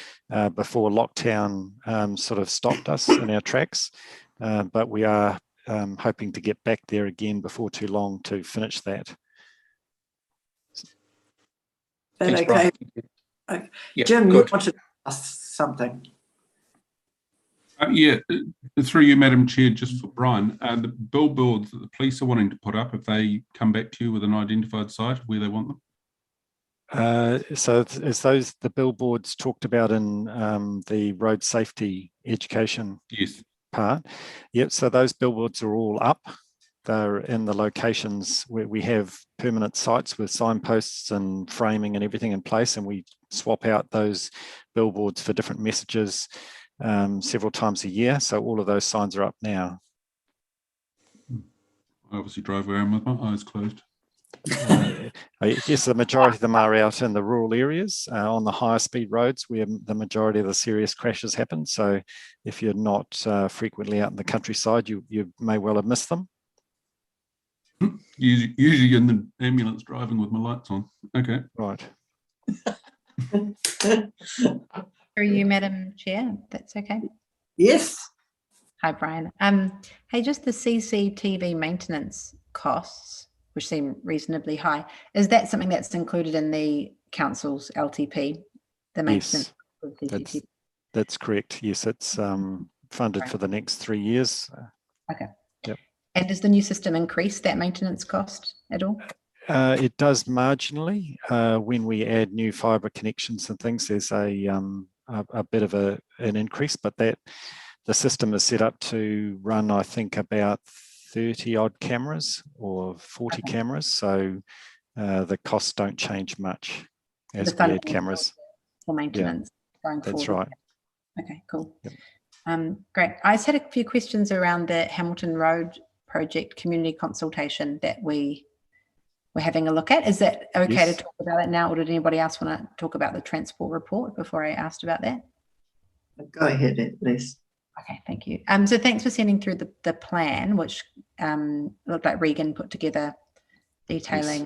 before lockdown sort of stopped us in our tracks, but we are hoping to get back there again before too long to finish that. Thanks, okay. Yep, Jim, good. you wanted to ask something? Yeah, through you, Madam Chair, just for Brian, the billboards that the police are wanting to put up, if they come back to you with an identified site where they want So is those the billboards talked about in the road safety education part? Yep, so those billboards are all up. They're in the locations where we have permanent sites with signposts and framing and everything in place, and we swap out those billboards for different messages several times a year. So all of those signs are up now. I obviously drive where I'm with my eyes closed. Yes, the majority of them are out in the rural areas on the higher speed roads where the majority of the serious crashes happen. So if you're not frequently out in the countryside, you may well have missed them. Usually in the ambulance driving with my lights on. Okay. Right. Are you, Madam Chair? That's okay. Yes. Hi, Brian. Hey, just the CCTV maintenance costs, which seem reasonably high, is that something that's included in the council's LTP, the maintenance? Yes, that's correct. Yes, it's funded for the next 3 years. Okay. Yep. And does the new system increase that maintenance cost at all? It does marginally. When we add new fibre connections and things, there's a bit of an increase, but the system is set up to run, I think, about 30 odd cameras or 40 cameras. So the costs don't change much as we add cameras. For maintenance going forward. That's right. Okay, cool. Yep. Great. I just had a few questions around the Hamilton Road project community consultation that we were having a look at. Is that okay to talk about it now, or did anybody else want to talk about the transport report before I asked about that? Go ahead, please. Okay, thank you. So thanks for sending through the plan, which looked like Regan put together, detailing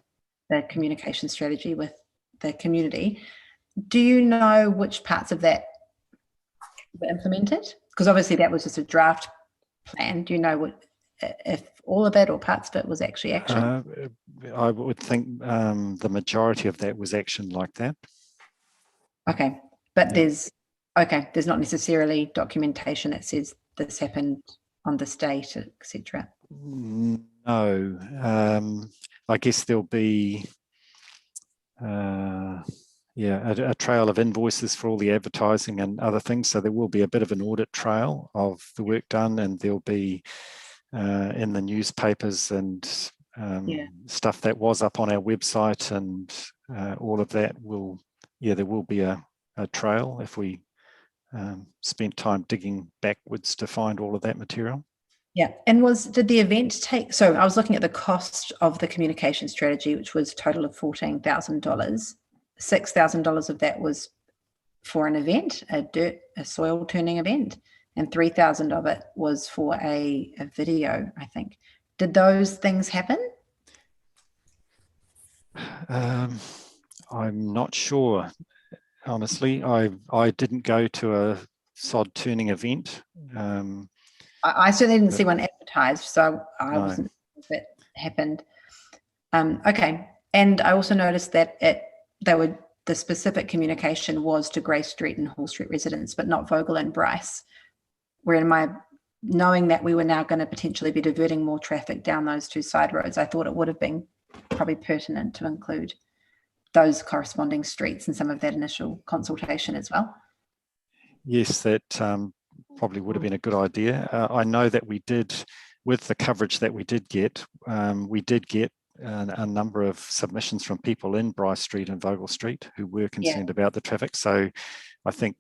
the communication strategy with the community. Do you know which parts of that were implemented? Because obviously that was just a draft plan. Do you know if all of it or parts of it was actually action? I would think the majority of that was action like that. Okay, but there's not necessarily documentation that says this happened on this date, etc. No, I guess there'll be a trail of invoices for all the advertising and other things. So there will be a bit of an audit trail of the work done, and there'll be in the newspapers and stuff that was up on our website, and all of that there will be a trail if we spent time digging backwards to find all of that material. Yeah, and did the event take? So I was looking at the cost of the communication strategy, which was a total of $14,000. $6,000 of that was for an event, a soil turning event, and $3,000 of it was for a video, I think. Did those things happen? I'm not sure. Honestly, I didn't go to a sod turning event. I certainly didn't see one advertised, so I wasn't sure if it happened. Okay, and I also noticed that the specific communication was to Grey Street and Hall Street residents, but not Vogel and Bryce. Knowing that we were now going to potentially be diverting more traffic down those two side roads, I thought it would have been probably pertinent to include those corresponding streets in some of that initial consultation as well. Yes, that probably would have been a good idea. I know that we did, with the coverage that we did get a number of submissions from people in Bryce Street and Vogel Street who were concerned about the traffic. So I think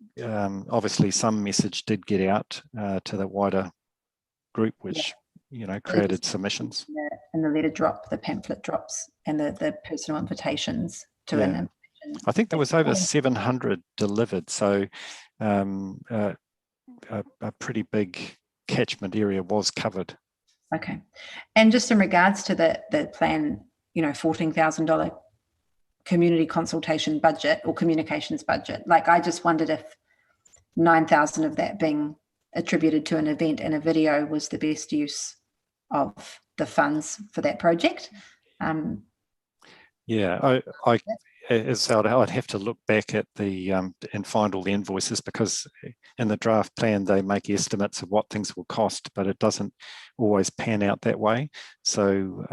obviously some message did get out to the wider group, which created submissions. And the letter drop, the pamphlet drops, and the personal invitations to an invitation. I think there was over 700 delivered, so a pretty big catchment area was covered. Okay, and just in regards to the plan, $14,000 community consultation budget or communications budget, like I just wondered if 9,000 of that being attributed to an event and a video was the best use of the funds for that project. I'd have to look back at the and find all the invoices, because in the draft plan they make estimates of what things will cost, but it doesn't always pan out that way. So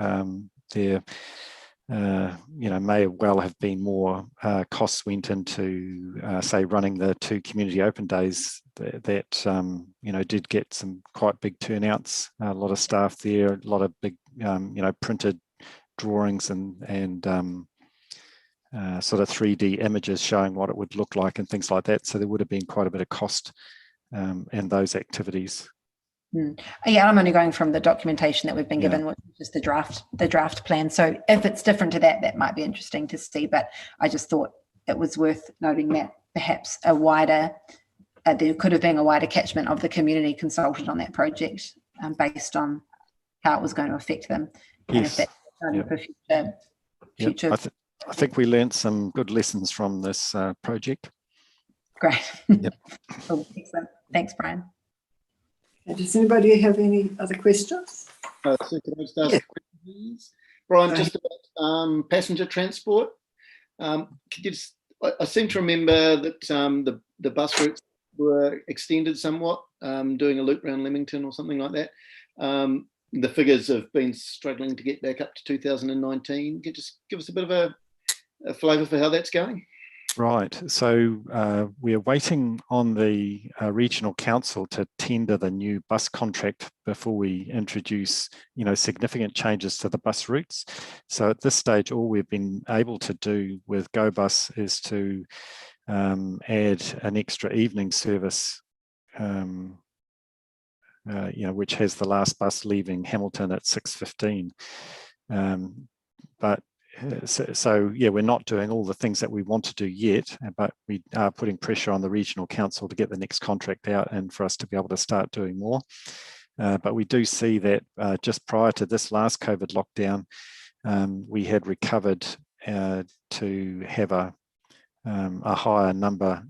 may well have been more costs went into, say, running the 2 community open days that did get some quite big turnouts, a lot of staff there, a lot of big, printed drawings and sort of 3D images showing what it would look like and things like that. So there would have been quite a bit of cost in those activities. Yeah, I'm only going from the documentation that we've been given, which is just the draft plan. So if it's different to that, that might be interesting to see. But I just thought it was worth noting that perhaps a wider, there could have been a wider catchment of the community consulted on that project based on how it was going to affect them. Yes. And if that's done for future. I think we learned some good lessons from this project. Great. Yep. Cool. Excellent. Thanks, Brian. Does anybody have any other questions? So can I just ask a question, please? Brian, just about passenger transport. Could you just, I seem to remember that the bus routes were extended somewhat, doing a loop around Leamington or something like that. The figures have been struggling to get back up to 2019. Could you just give us a bit of a flavour for how that's going? Right, so we're waiting on the regional council to tender the new bus contract before we introduce, significant changes to the bus routes. So at this stage, all we've been able to do with GoBus is to add an extra evening service, which has the last bus leaving Hamilton at 6:15. So we're not doing all the things that we want to do yet, but we are putting pressure on the regional council to get the next contract out and for us to be able to start doing more. But we do see that just prior to this last COVID lockdown, we had recovered to have a higher number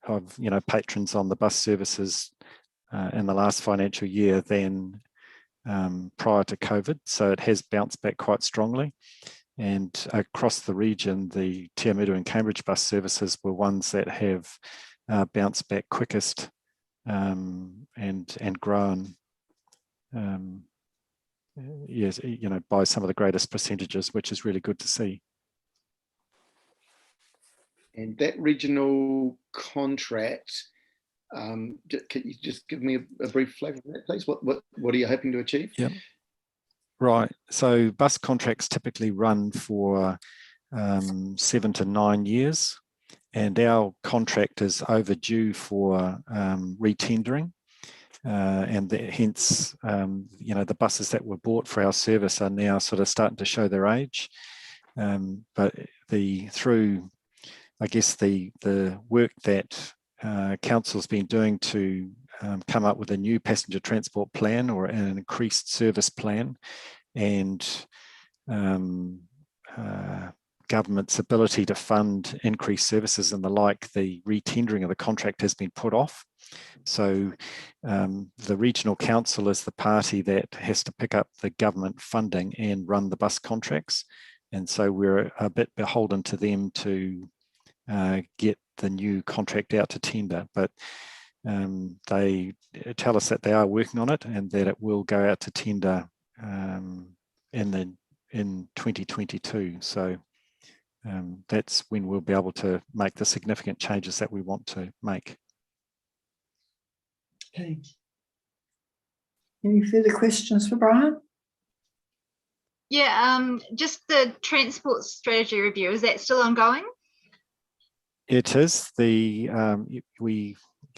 of patrons on the bus services in the last financial year than prior to COVID. So it has bounced back quite strongly. And across the region, the Te Ameru and Cambridge bus services were ones that have bounced back quickest and grown, yes, by some of the greatest percentages, which is really good to see. And that regional contract, can you just give me a brief flavour of that, please? What are you hoping to achieve? Yep. Right, so bus contracts typically run for 7 to 9 years, and our contract is overdue for retendering, and hence, the buses that were bought for our service are now sort of starting to show their age. But through, I guess, the work that council's been doing to come up with a new passenger transport plan or an increased service plan, and government's ability to fund increased services and the like, the retendering of the contract has been put off. So the regional council is the party that has to pick up the government funding and run the bus contracts. And so we're a bit beholden to them to get the new contract out to tender. But they tell us that they are working on it and that it will go out to tender in 2022. So that's when we'll be able to make the significant changes that we want to make. Okay. Any further questions for Brian? Yeah, just the transport strategy review, is that still ongoing? It is. We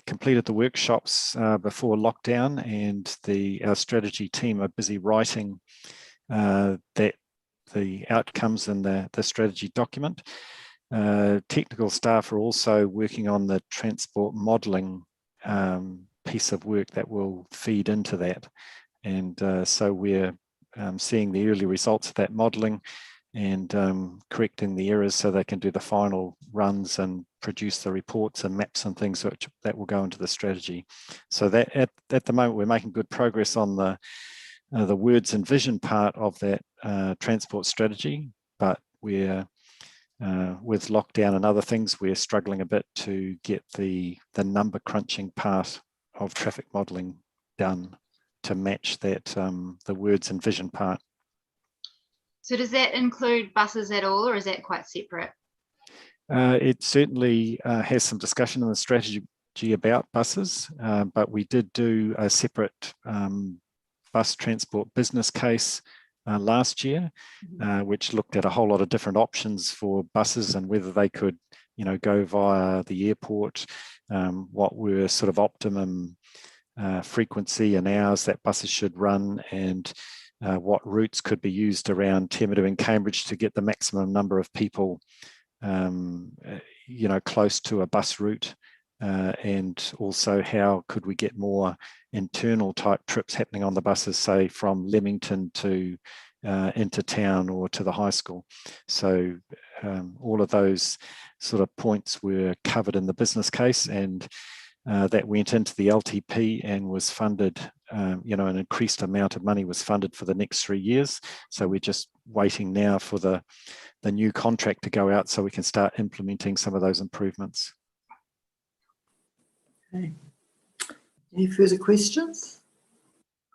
completed the workshops before lockdown, and our strategy team are busy writing the outcomes in the strategy document. Technical staff are also working on the transport modelling piece of work that will feed into that. And so we're seeing the early results of that modelling and correcting the errors so they can do the final runs and produce the reports and maps and things that will go into the strategy. So that at the moment we're making good progress on the words and vision part of that transport strategy, but we're with lockdown and other things, we're struggling a bit to get the number crunching part of traffic modelling done to match that the words and vision part. So does that include buses at all, or is that quite separate? It certainly has some discussion in the strategy about buses, but we did do a separate bus transport business case last year, which looked at a whole lot of different options for buses and whether they could, go via the airport, what were sort of optimum frequency and hours that buses should run, and what routes could be used around Temadu and Cambridge to get the maximum number of people, close to a bus route, and also how could we get more internal type trips happening on the buses, say from Leamington to into town or to the high school. So all of those sort of points were covered in the business case, and that went into the LTP and was funded, an increased amount of money was funded for the next 3 years. So we're just waiting now for the new contract to go out so we can start implementing some of those improvements. Okay. Any further questions?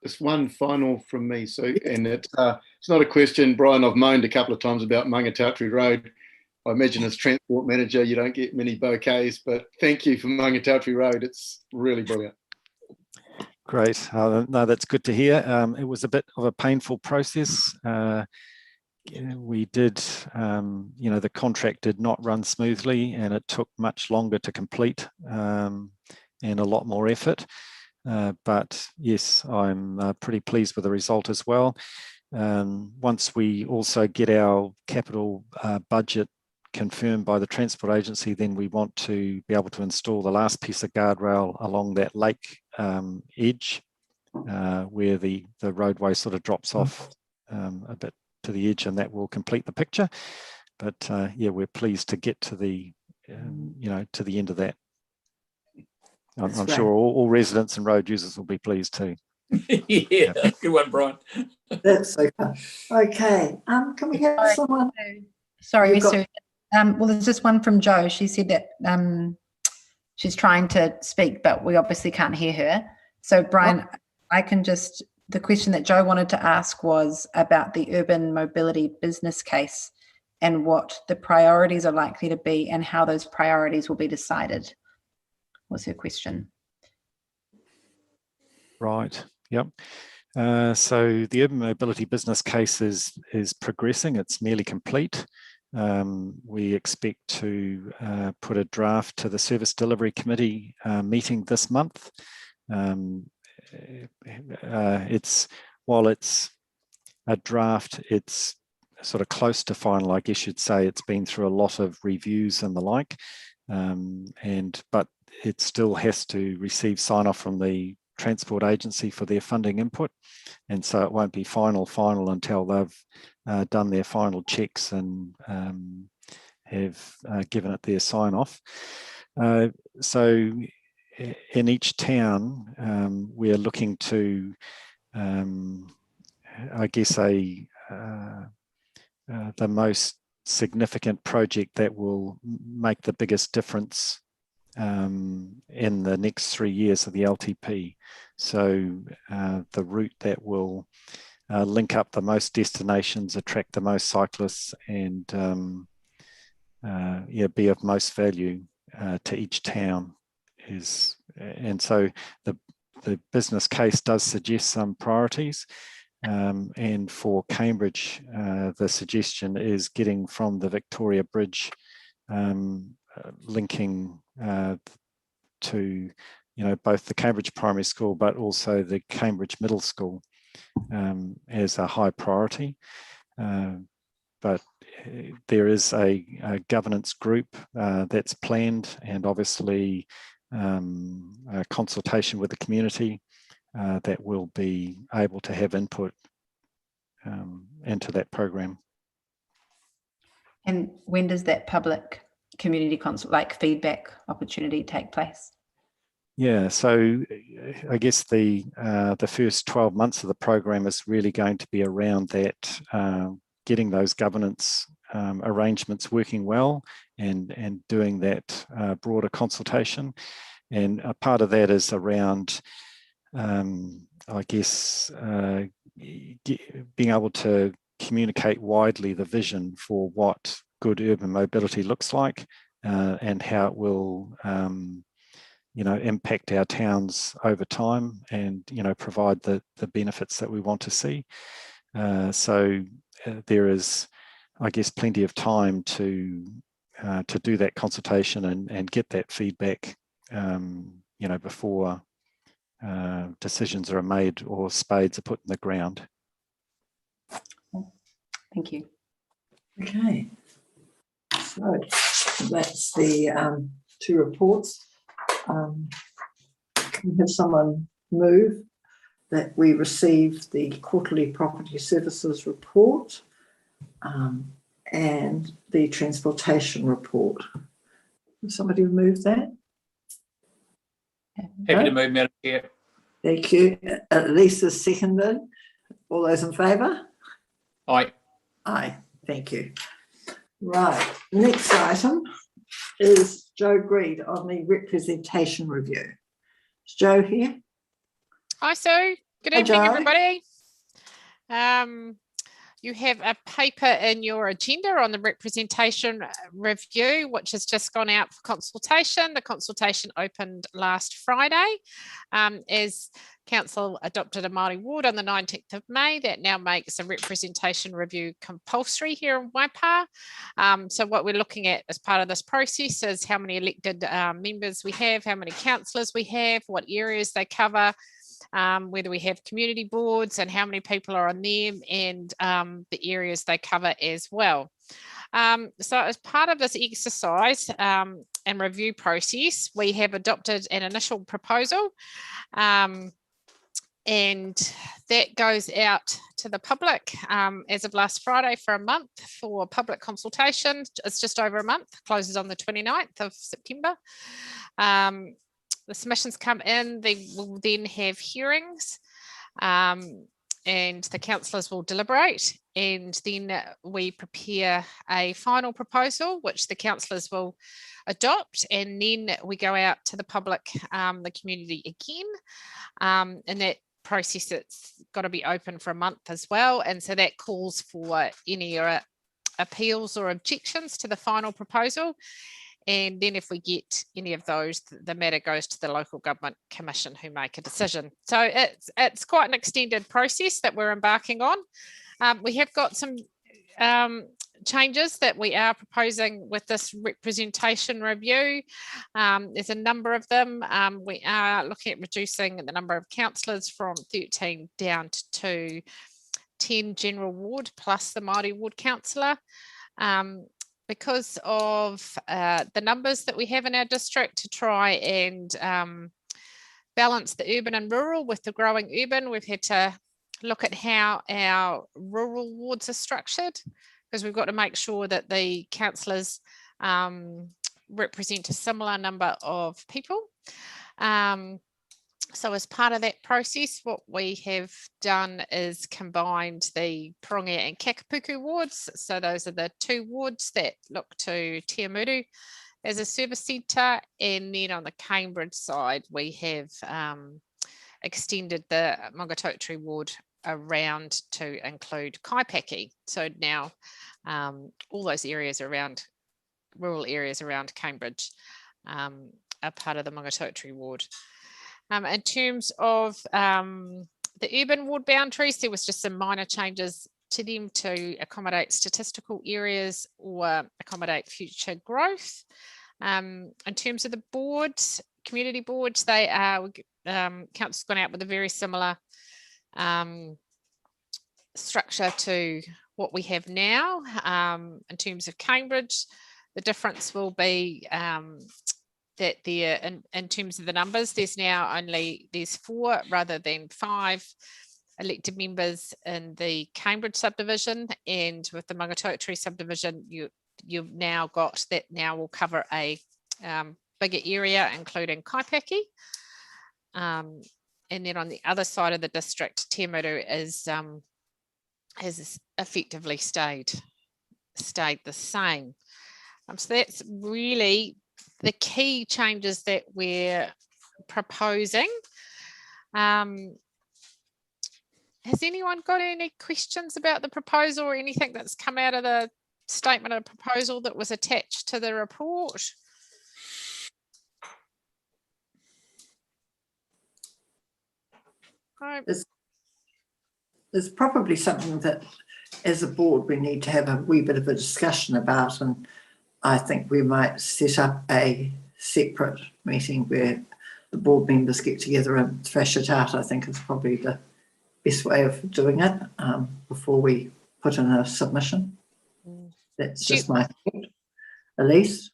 Just one final from me. So, and it's not a question, Brian. I've moaned a couple of times about Mangatautori Road. I imagine as transport manager, you don't get many bouquets, but thank you for Mangatautori Road. It's really brilliant. Great. No, that's good to hear. It was a bit of a painful process. We did, the contract did not run smoothly, and it took much longer to complete, and a lot more effort. But yes, I'm pretty pleased with the result as well. Once we also get our capital budget confirmed by the Transport Agency, then we want to be able to install the last piece of guardrail along that lake edge, where the roadway sort of drops off a bit to the edge, and that will complete the picture. But yeah, we're pleased to get to the to the end of that. I'm sure all residents and road users will be pleased too. Yeah, good one, Brian. That's super. Okay. Can we have someone? Sorry, Sue. Well, there's just one from Jo. She said that she's trying to speak, but we obviously can't hear her. So, Brian, the question that Jo wanted to ask was about the urban mobility business case and what the priorities are likely to be and how those priorities will be decided, was her question. Right. Yep. So the urban mobility business case is progressing. It's nearly complete. We expect to put a draft to the Service Delivery Committee meeting this month. While it's a draft, it's sort of close to final, I guess you'd say. It's been through a lot of reviews and the like, but it still has to receive sign-off from the Transport Agency for their funding input, and so it won't be final until they've done their final checks and have given it their sign-off. So in each town, we're looking to, I guess, the most significant project that will make the biggest difference in the next 3 years of the LTP. So the route that will link up the most destinations, attract the most cyclists, and be of most value to each town is. And so the business case does suggest some priorities. And for Cambridge, the suggestion is getting from the Victoria Bridge, linking to both the Cambridge Primary School but also the Cambridge Middle School as a high priority. But there is a governance group that's planned, and obviously a consultation with the community that will be able to have input into that program. And when does that public community feedback opportunity take place? Yeah, so I guess the first 12 months of the program is really going to be around that, getting those governance arrangements working well, and doing that broader consultation. And a part of that is around, I guess, being able to communicate widely the vision for what good urban mobility looks like and how it will impact our towns over time and, provide the benefits that we want to see. So there is, I guess, plenty of time to do that consultation and get that feedback, before decisions are made or spades are put in the ground. Thank you. Okay. So that's the 2 reports. Can we have someone move that we receive the quarterly property services report and the transportation report? Can somebody move that? Happy to move, Madam Chair. Thank you. Lisa seconded. All those in favour? Aye. Aye. Thank you. Right. Next item is Joe Greed on the representation review. Is Joe here? Hi, Sue. Good Hi, evening, Joe. everybody. You have a paper in your agenda on the representation review, which has just gone out for consultation. The consultation opened last Friday. As Council adopted a Māori ward on the 19th of May, that now makes a representation review compulsory here in Waipa. So what we're looking at as part of this process is how many elected members we have, how many councillors we have, what areas they cover, whether we have community boards and how many people are on them, and the areas they cover as well. So as part of this exercise and review process, we have adopted an initial proposal, and that goes out to the public as of last Friday for a month for public consultation. It's just over a month, closes on the 29th of September. The submissions come in, they will then have hearings, and the councillors will deliberate, and then we prepare a final proposal which the councillors will adopt, and then we go out to the public, the community again, and that process, it's got to be open for a month as well, and so that calls for any appeals or objections to the final proposal. And then if we get any of those, the matter goes to the local government commission who make a decision. So it's quite an extended process that we're embarking on. We have got some changes that we are proposing with this representation review. There's a number of them. We are looking at reducing the number of councillors from 13 down to 10 general ward plus the Māori ward councillor. Because of the numbers that we have in our district, to try and balance the urban and rural with the growing urban, we've had to look at how our rural wards are structured, because we've got to make sure that the councillors represent a similar number of people. So as part of that process, what we have done is combined the Porongia and Kakapuku wards. So those are the 2 wards that look to Te Amuru as a service centre. And then on the Cambridge side, we have extended the Maungatautari ward around to include Kaipaki. So now all those areas around, rural areas around Cambridge are part of the Maungatautari ward. In terms of the urban ward boundaries, there was just some minor changes to them to accommodate statistical areas or accommodate future growth. In terms of the boards, community boards, they are, council's gone out with a very similar structure to what we have now. In terms of Cambridge, the difference will be that there, in terms of the numbers, there's 4 rather than 5 elected members in the Cambridge subdivision, and with the Maungatautari subdivision, you've now got that now will cover a bigger area, including Kaipaki. And then on the other side of the district, Te Amuru has effectively stayed the same. So that's really the key changes that we're proposing. has anyone got any questions about the proposal or anything that's come out of the statement of proposal that was attached to the report? There's probably something that as a board we need to have a wee bit of a discussion about, and I think we might set up a separate meeting where the board members get together and thrash it out. I think is probably the best way of doing it before we put in a submission. That's just my thought. Elise?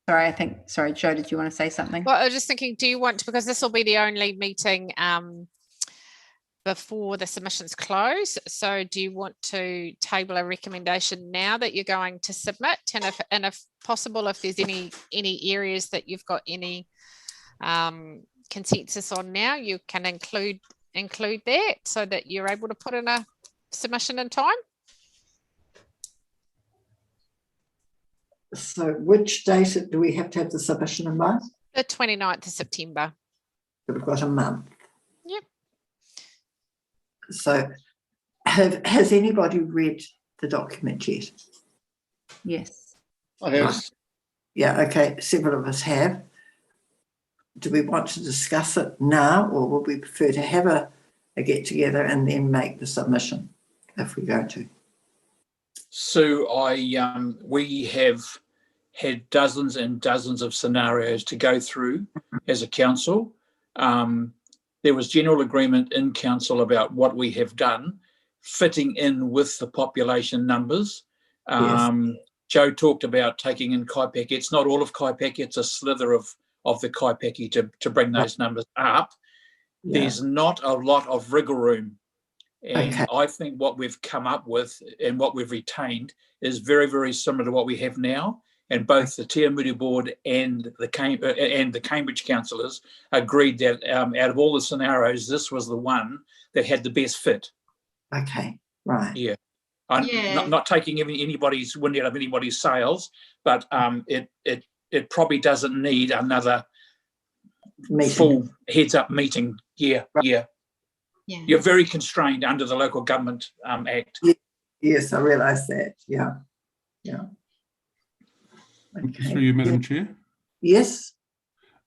Sorry, Jo, did you want to say something? Well, I was just thinking, do you want to, because this will be the only meeting before the submissions close, so do you want to table a recommendation now that you're going to submit, and if possible, if there's any areas that you've got any consensus on now, you can include that so that you're able to put in a submission in time? So which date do we have to have the submission in mind? The 29th of September. So we've got a month. Yep. So has anybody read the document yet? Yes. I have. Yeah, okay, several of us have. Do we want to discuss it now, or would we prefer to have a get together and then make the submission if we go to? So we have had dozens and dozens of scenarios to go through as a council. There was general agreement in council about what we have done, fitting in with the population numbers. Yes. Joe talked about taking in Kaipeki. It's not all of Kaipeki, it's a slither of the Kaipeki to bring those numbers up. Yeah. There's not a lot of wriggle room. And Okay. I think what we've come up with and what we've retained is very, very similar to what we have now. And both the Te Amutu board and the Cambridge councillors agreed that out of all the scenarios, this was the one that had the best fit. Okay, right. Yeah. I'm not taking anybody's wind out of anybody's sails, but it probably doesn't need another full heads up meeting. Yeah, right. Yeah. You're very constrained under the Local Government Act. Yes, I realise that. Yeah. Okay. Through you, Madam Chair. Yes.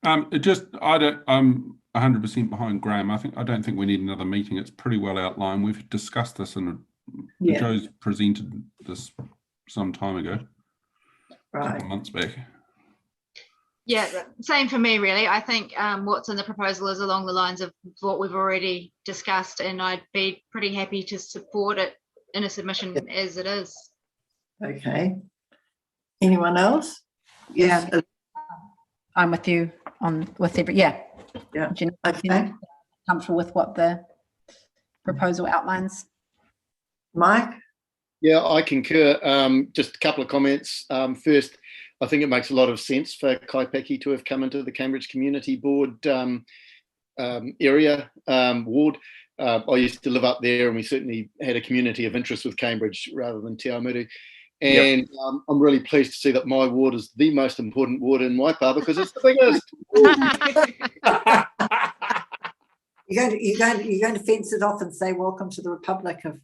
I'm 100% behind Graham. I don't think we need another meeting. It's pretty well outlined. We've discussed this and Joe's presented this some time ago, a couple of months back. Yeah, same for me, really. I think what's in the proposal is along the lines of what we've already discussed, and I'd be pretty happy to support it in a submission as it is. Okay. Anyone else? Yes. Yeah. I'm with you with every, yeah. Okay. Comfortable with what the proposal outlines. Mike? Yeah, I concur. Just a couple of comments. First, I think it makes a lot of sense for Kaipeki to have come into the Cambridge Community Board area, ward. I used to live up there, and we certainly had a community of interest with Cambridge rather than Te Amutu. And I'm really pleased to see that my ward is the most important ward in Waipa because it's the biggest. You're going to fence it off and say welcome to the Republic of.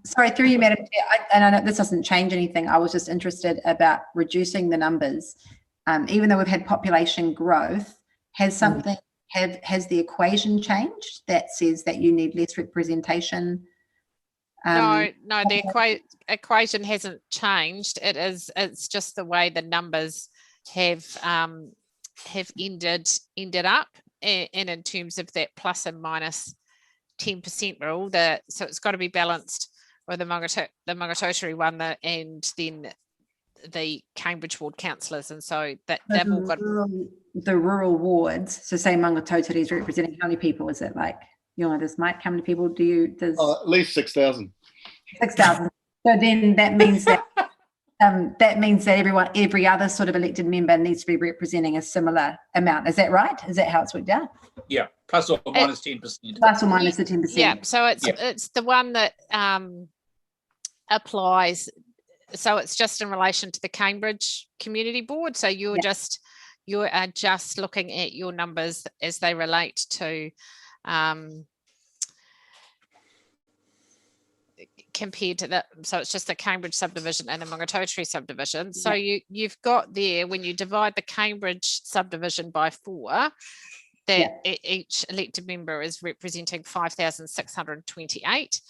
Sorry, through you, Madam Chair, and I know this doesn't change anything. I was just interested about reducing the numbers. Even though we've had population growth, has something has the equation changed that says that you need less representation? No, the equation hasn't changed. It's just the way the numbers have ended up, and in terms of that plus and minus 10% rule, so it's got to be balanced with the Maungatautari one, and then the Cambridge ward councillors, and so that they've all got the rural wards. So say Maungatautari is representing how many people? Is it like, this might how many people do you? There's at least 6,000. 6,000. So then that means that every other sort of elected member needs to be representing a similar amount. Is that right? Is that how it's worked out? Yeah, plus or minus 10%. Plus or minus the 10%. Yeah, so it's the one that applies. So it's just in relation to the Cambridge Community Board. So you're just you are just looking at your numbers as they relate to compared to that. So it's just the Cambridge subdivision and the Mangatautari subdivision. So you've got there, when you divide the Cambridge subdivision by 4, that each elected member is representing 5,628.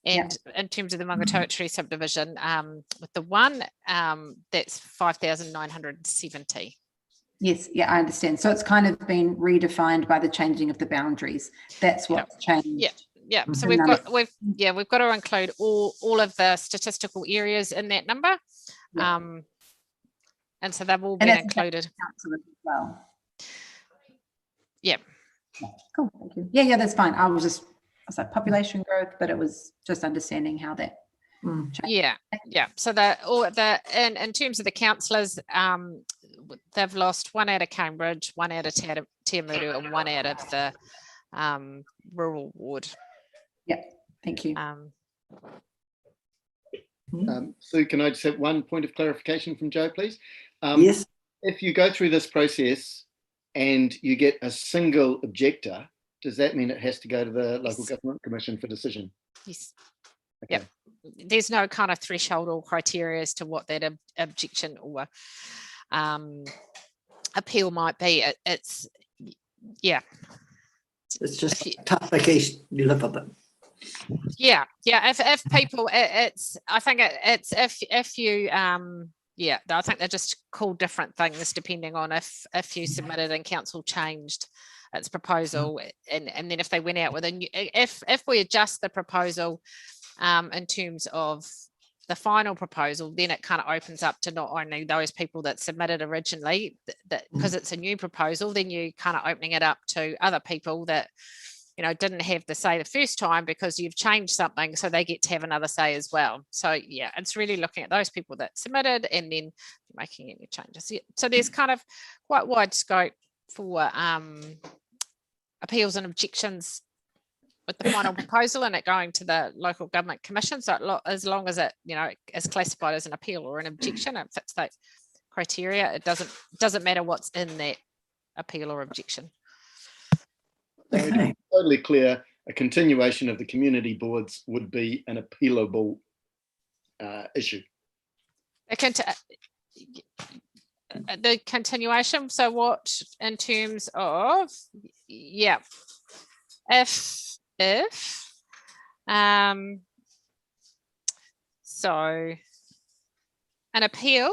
And in terms of the Mangatautari subdivision, with the 1, that's 5,970. Yes, yeah, I understand. So it's kind of been redefined by the changing of the boundaries. That's what's changed. Yeah. So we've got to include all of the statistical areas in that number. And so they've all been included. As well. Yeah. Cool. Thank you. Yeah, that's fine. I was like population growth, but it was just understanding how that changed. Yeah. So in terms of the councillors, they've lost 1 out of Cambridge, 1 out of Te Muru, and 1 out of the rural ward. Yeah, thank you. Sue, can I just have one point of clarification from Joe, please? Yes. If you go through this process and you get a single objector, does that mean it has to go to the Local Government Commission for decision? Yes. Okay. Yep. There's no kind of threshold or criteria as to what that objection or appeal might be. It's just a tough case. You live with it. If people, I think it's if you I think they're just called different things depending on if you submitted and council changed its proposal, and then if they went out with a new, if we adjust the proposal in terms of the final proposal, then it kind of opens up to not only those people that submitted originally, that because it's a new proposal, then you kind of opening it up to other people that didn't have the say the first time because you've changed something, so they get to have another say as well. So it's really looking at those people that submitted and then making any changes. So there's kind of quite wide scope for appeals and objections with the final proposal and it going to the Local Government Commission. So as long as it is classified as an appeal or an objection, it fits that criteria. It doesn't matter what's in that appeal or objection. Okay. Totally clear. A continuation of the community boards would be an appealable issue. The continuation. So what in terms of so an appeal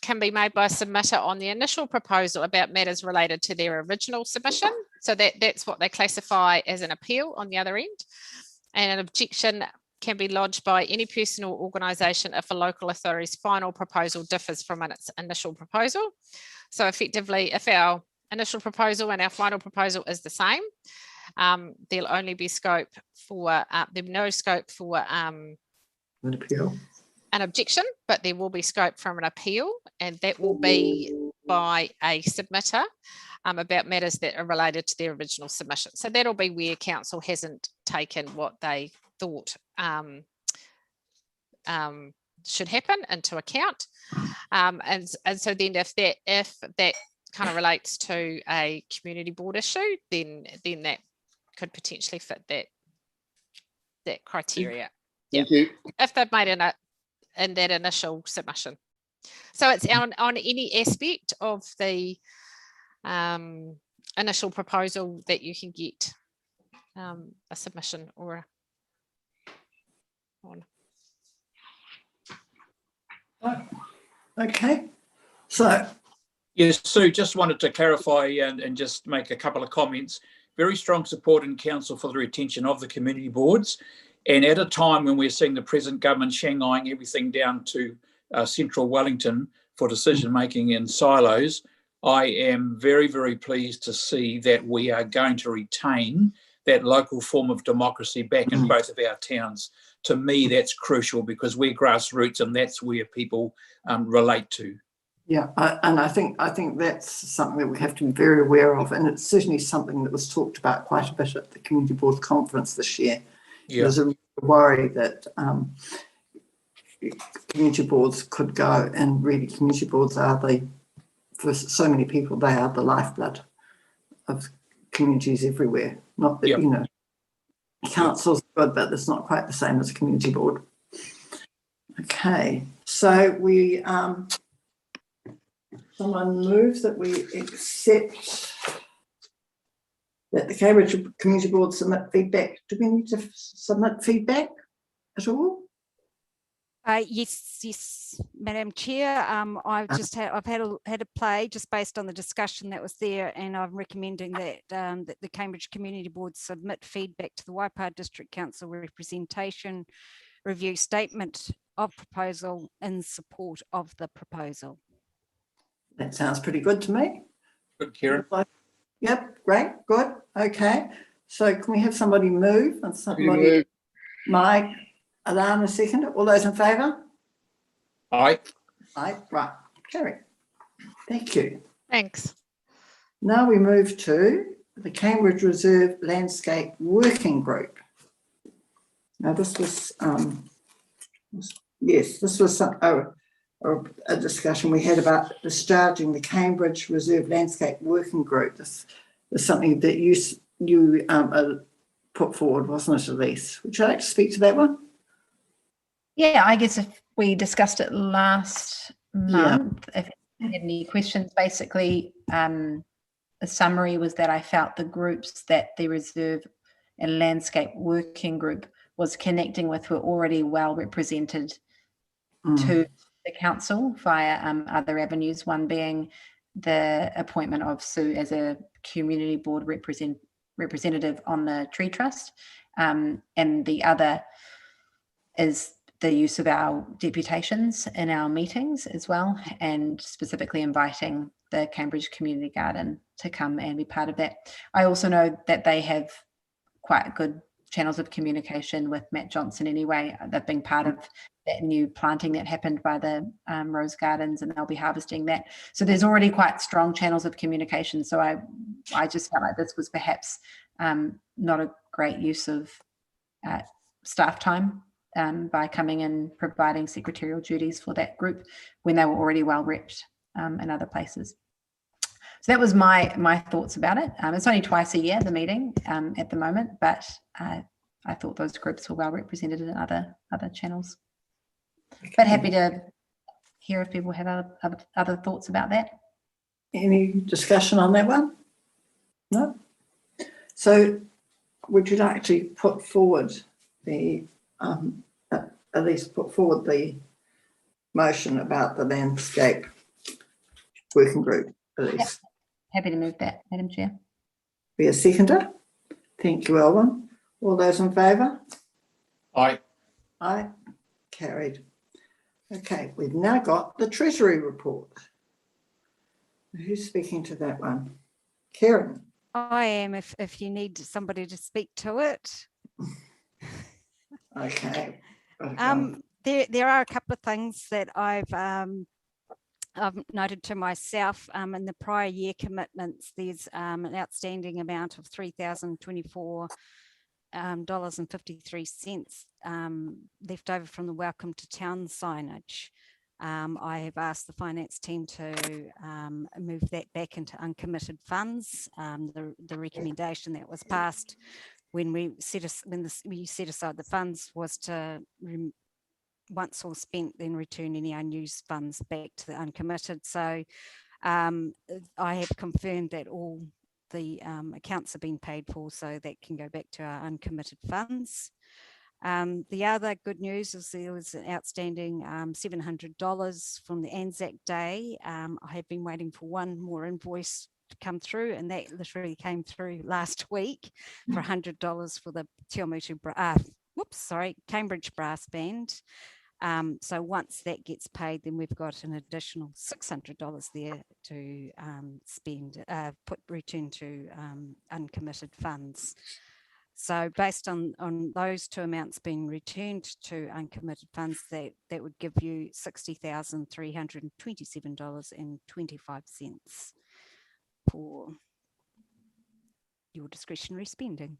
can be made by a submitter on the initial proposal about matters related to their original submission. So that's what they classify as an appeal on the other end. And an objection can be lodged by any person or organisation if a local authority's final proposal differs from its initial proposal. So effectively, if our initial proposal and our final proposal is the same, there'll only be scope for, there'll be no scope for an appeal. An objection, but there will be scope from an appeal, and that will be by a submitter about matters that are related to their original submission. So that'll be where council hasn't taken what they thought should happen into account. And so then if that kind of relates to a community board issue, then that could potentially fit that criteria. Thank you. If they've made in that initial submission. So it's on any aspect of the initial proposal that you can get a submission or on. Okay. So. Yes, Sue, just wanted to clarify and just make a couple of comments. Very strong support in council for the retention of the community boards. And at a time when we're seeing the present government shanghaiing everything down to central Wellington for decision making in silos, I am very, very pleased to see that we are going to retain that local form of democracy back in both of our towns. To me, that's crucial because we're grassroots and that's where people relate to. Yeah, and I think that's something that we have to be very aware of, and it's certainly something that was talked about quite a bit at the Community Board Conference this year. Yeah. There's a worry that community boards could go, and really community boards are the for so many people, they are the lifeblood of communities everywhere. Not that, Yep. you know, council's good, but it's not quite the same as a community board. Okay, so we, someone moves that we accept that the Cambridge Community Board submit feedback. Do we need to submit feedback at all? Yes, Madam Chair. I've had a play just based on the discussion that was there, and I'm recommending that that the Cambridge Community Board submit feedback to the Waipa District Council representation review statement of proposal in support of the proposal. That sounds pretty good to me. Good, Kieran. Yep, great, good. Okay, so can we have somebody move and somebody, Mike, Alana second. All those in favour? Aye. Aye, right, carry. Thank you. Thanks. Now we move to the Cambridge Reserve Landscape Working Group. Now this was, this was a discussion we had about discharging the Cambridge Reserve Landscape Working Group. This is something that you put forward, wasn't it, Elise? Would you like to speak to that one? Yeah, I guess if we discussed it last month, if you had any questions, basically the summary was that I felt the groups that the Reserve and Landscape Working Group was connecting with were already well represented to the council via other avenues, one being the appointment of Sue as a community board representative on the Tree Trust, and the other is the use of our deputations in our meetings as well, and specifically inviting the Cambridge Community Garden to come and be part of that. I also know that they have quite good channels of communication with Matt Johnson anyway. They've been part of that new planting that happened by the Rose Gardens, and they'll be harvesting that. So there's already quite strong channels of communication. So I just felt like this was perhaps not a great use of staff time by coming and providing secretarial duties for that group when they were already well repped in other places. So that was my thoughts about it. It's only twice a year, the meeting at the moment, but I thought those groups were well represented in other channels. But happy to hear if people have other thoughts about that. Any discussion on that one? No? So would you like to put forward the, at least put forward the motion about the landscape working group, at least? Happy to move that, Madam Chair. Be a seconder. Thank you, Elwyn. All those in favour? Aye. Aye. Carried. Okay, we've now got the Treasury Report. Who's speaking to that one? Karen. I am, if you need somebody to speak to it. Okay. There are a couple of things that I've noted to myself in the prior year commitments. There's an outstanding amount of $3,024.53 left over from the Welcome to Town signage. I have asked the finance team to move that back into uncommitted funds. The recommendation that was passed when we set aside the funds was to, once all spent, then return any unused funds back to the uncommitted. So I have confirmed that all the accounts have been paid for, so that can go back to our uncommitted funds. The other good news is there was an outstanding $700 from the Anzac Day. I have been waiting for one more invoice to come through, and that literally came through last week for $100 for the Cambridge Brass Band. So once that gets paid, then we've got an additional $600 there to return to uncommitted funds. So based on those two amounts being returned to uncommitted funds, that would give you $60,327.25 for your discretionary spending.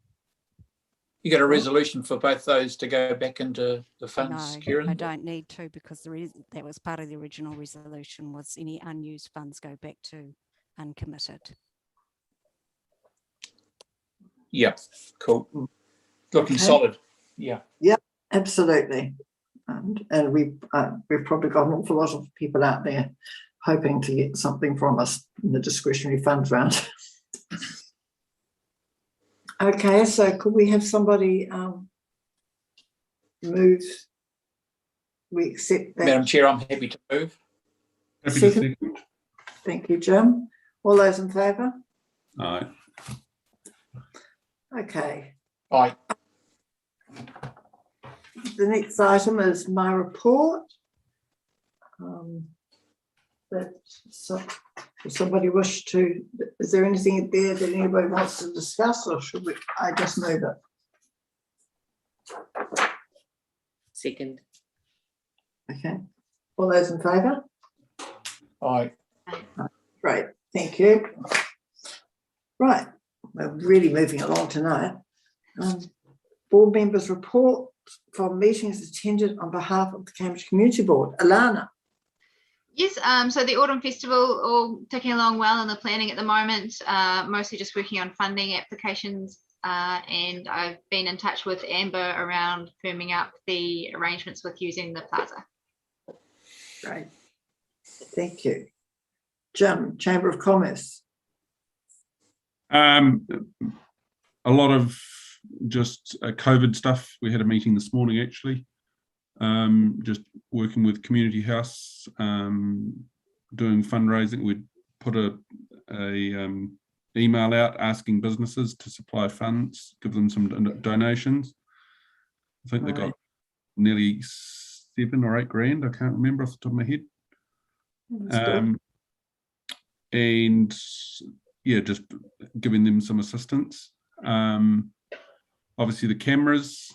You got a resolution for both those to go back into the funds, No, Kieran? I don't need to, because that was part of the original resolution, was any unused funds go back to uncommitted. Yeah, cool. Looking Okay. solid. Yeah. Yep, absolutely. And we've probably got an awful lot of people out there hoping to get something from us in the discretionary funds round. Okay, so could we have somebody move? We accept that. Madam Chair, I'm happy to move. Happy to Second. second. Thank you, Jim. All those in favour? Aye. Okay. Aye. The next item is my report. So, does somebody wish to, is there anything there that anybody wants to discuss, or should I just move it? Second. Okay. All those in favour? Aye. Great, thank you. Right, we're really moving along tonight. Board members' report from meetings attended on behalf of the Cambridge Community Board. Alana. Yes, so the Autumn Festival all ticking along well in the planning at the moment, mostly just working on funding applications, and I've been in touch with Amber around firming up the arrangements with using the plaza. Great, thank you. Jim, Chamber of Commerce. A lot of just COVID stuff. We had a meeting this morning, actually. Just working with Community House, doing fundraising. We'd put a email out asking businesses to supply funds, give them some donations. I think they got nearly 7 or 8 grand. I can't remember off the top of my head. And yeah, just giving them some assistance. Obviously the cameras,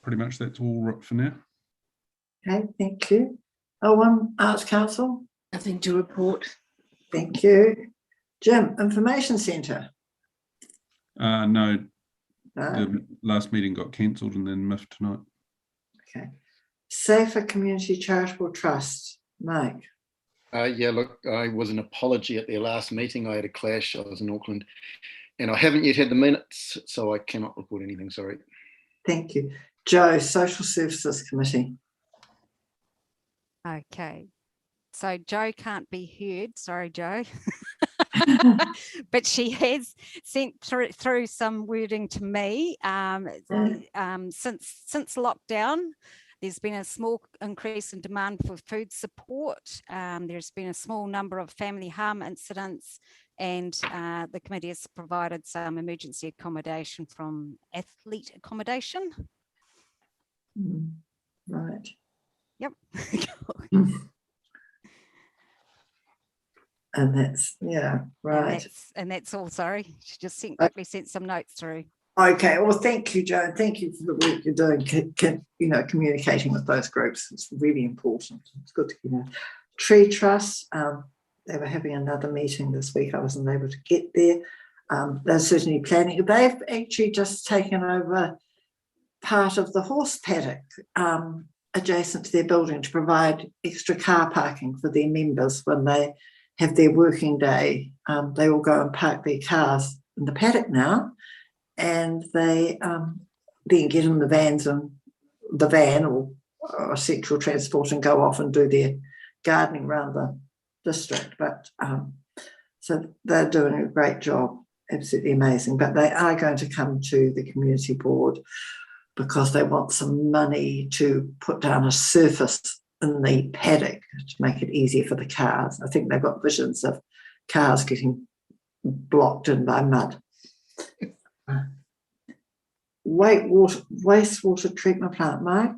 pretty much that's all for now. Okay, thank you. Owen, Arts Council. Nothing to report. Thank you. Jim, Information Centre. No, the last meeting got cancelled and then moved tonight. Okay. Safer Community Charitable Trust. Mike. Yeah, look, I was an apology at their last meeting. I had a clash. I was in Auckland and I haven't yet had the minutes, so I cannot report anything, sorry. Thank you. Joe, Social Services Committee. Okay, so Joe can't be heard, sorry Joe, but she has sent through some wording to me. Since lockdown, there's been a small increase in demand for food support. There's been a small number of family harm incidents, and the committee has provided some emergency accommodation from Athlete Accommodation. Right. Yep. And that's, yeah, right. And that's all, sorry. She just quickly sent some notes through. Okay, well, thank you, Joe. Thank you for the work you're doing, communicating with those groups. It's really important. It's good to, Tree Trust, they were having another meeting this week. I wasn't able to get there. They're certainly planning. They've actually just taken over part of the horse paddock adjacent to their building to provide extra car parking for their members when they have their working day. They all go and park their cars in the paddock now, and they then get in the van or central transport and go off and do their gardening around the district. But so they're doing a great job, absolutely amazing. But they are going to come to the community board because they want some money to put down a surface in the paddock to make it easier for the cars. I think they've got visions of cars getting blocked in by mud. Wastewater treatment plant, Mike?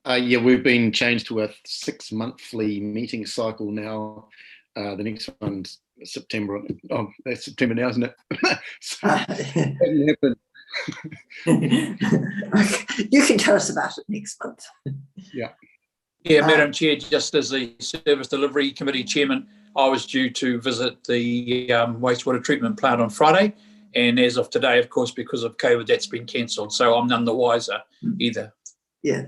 Yeah, we've been changed to a 6-monthly meeting cycle now. The next one's September. Oh, that's September now, isn't it? So it hasn't happened. Okay. You can tell us about it next month. Yeah. Yeah, Madam Chair, just as the Service Delivery Committee Chairman, I was due to visit the wastewater treatment plant on Friday, And as of today, of course, because of COVID, that's been cancelled. So I'm none the wiser either. Yeah.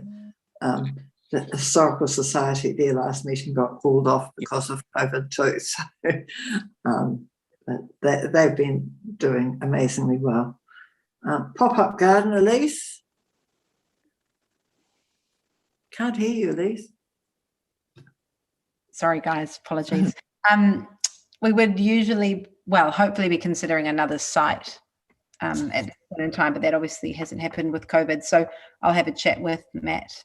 The Historical Society, their last meeting got called off because of COVID too. So but they've been doing amazingly well. Pop-up garden, Elise? Can't hear you, Elise. Sorry, guys, apologies. We would usually, well, hopefully be considering another site at this point in time, but that obviously hasn't happened with COVID. So I'll have a chat with Matt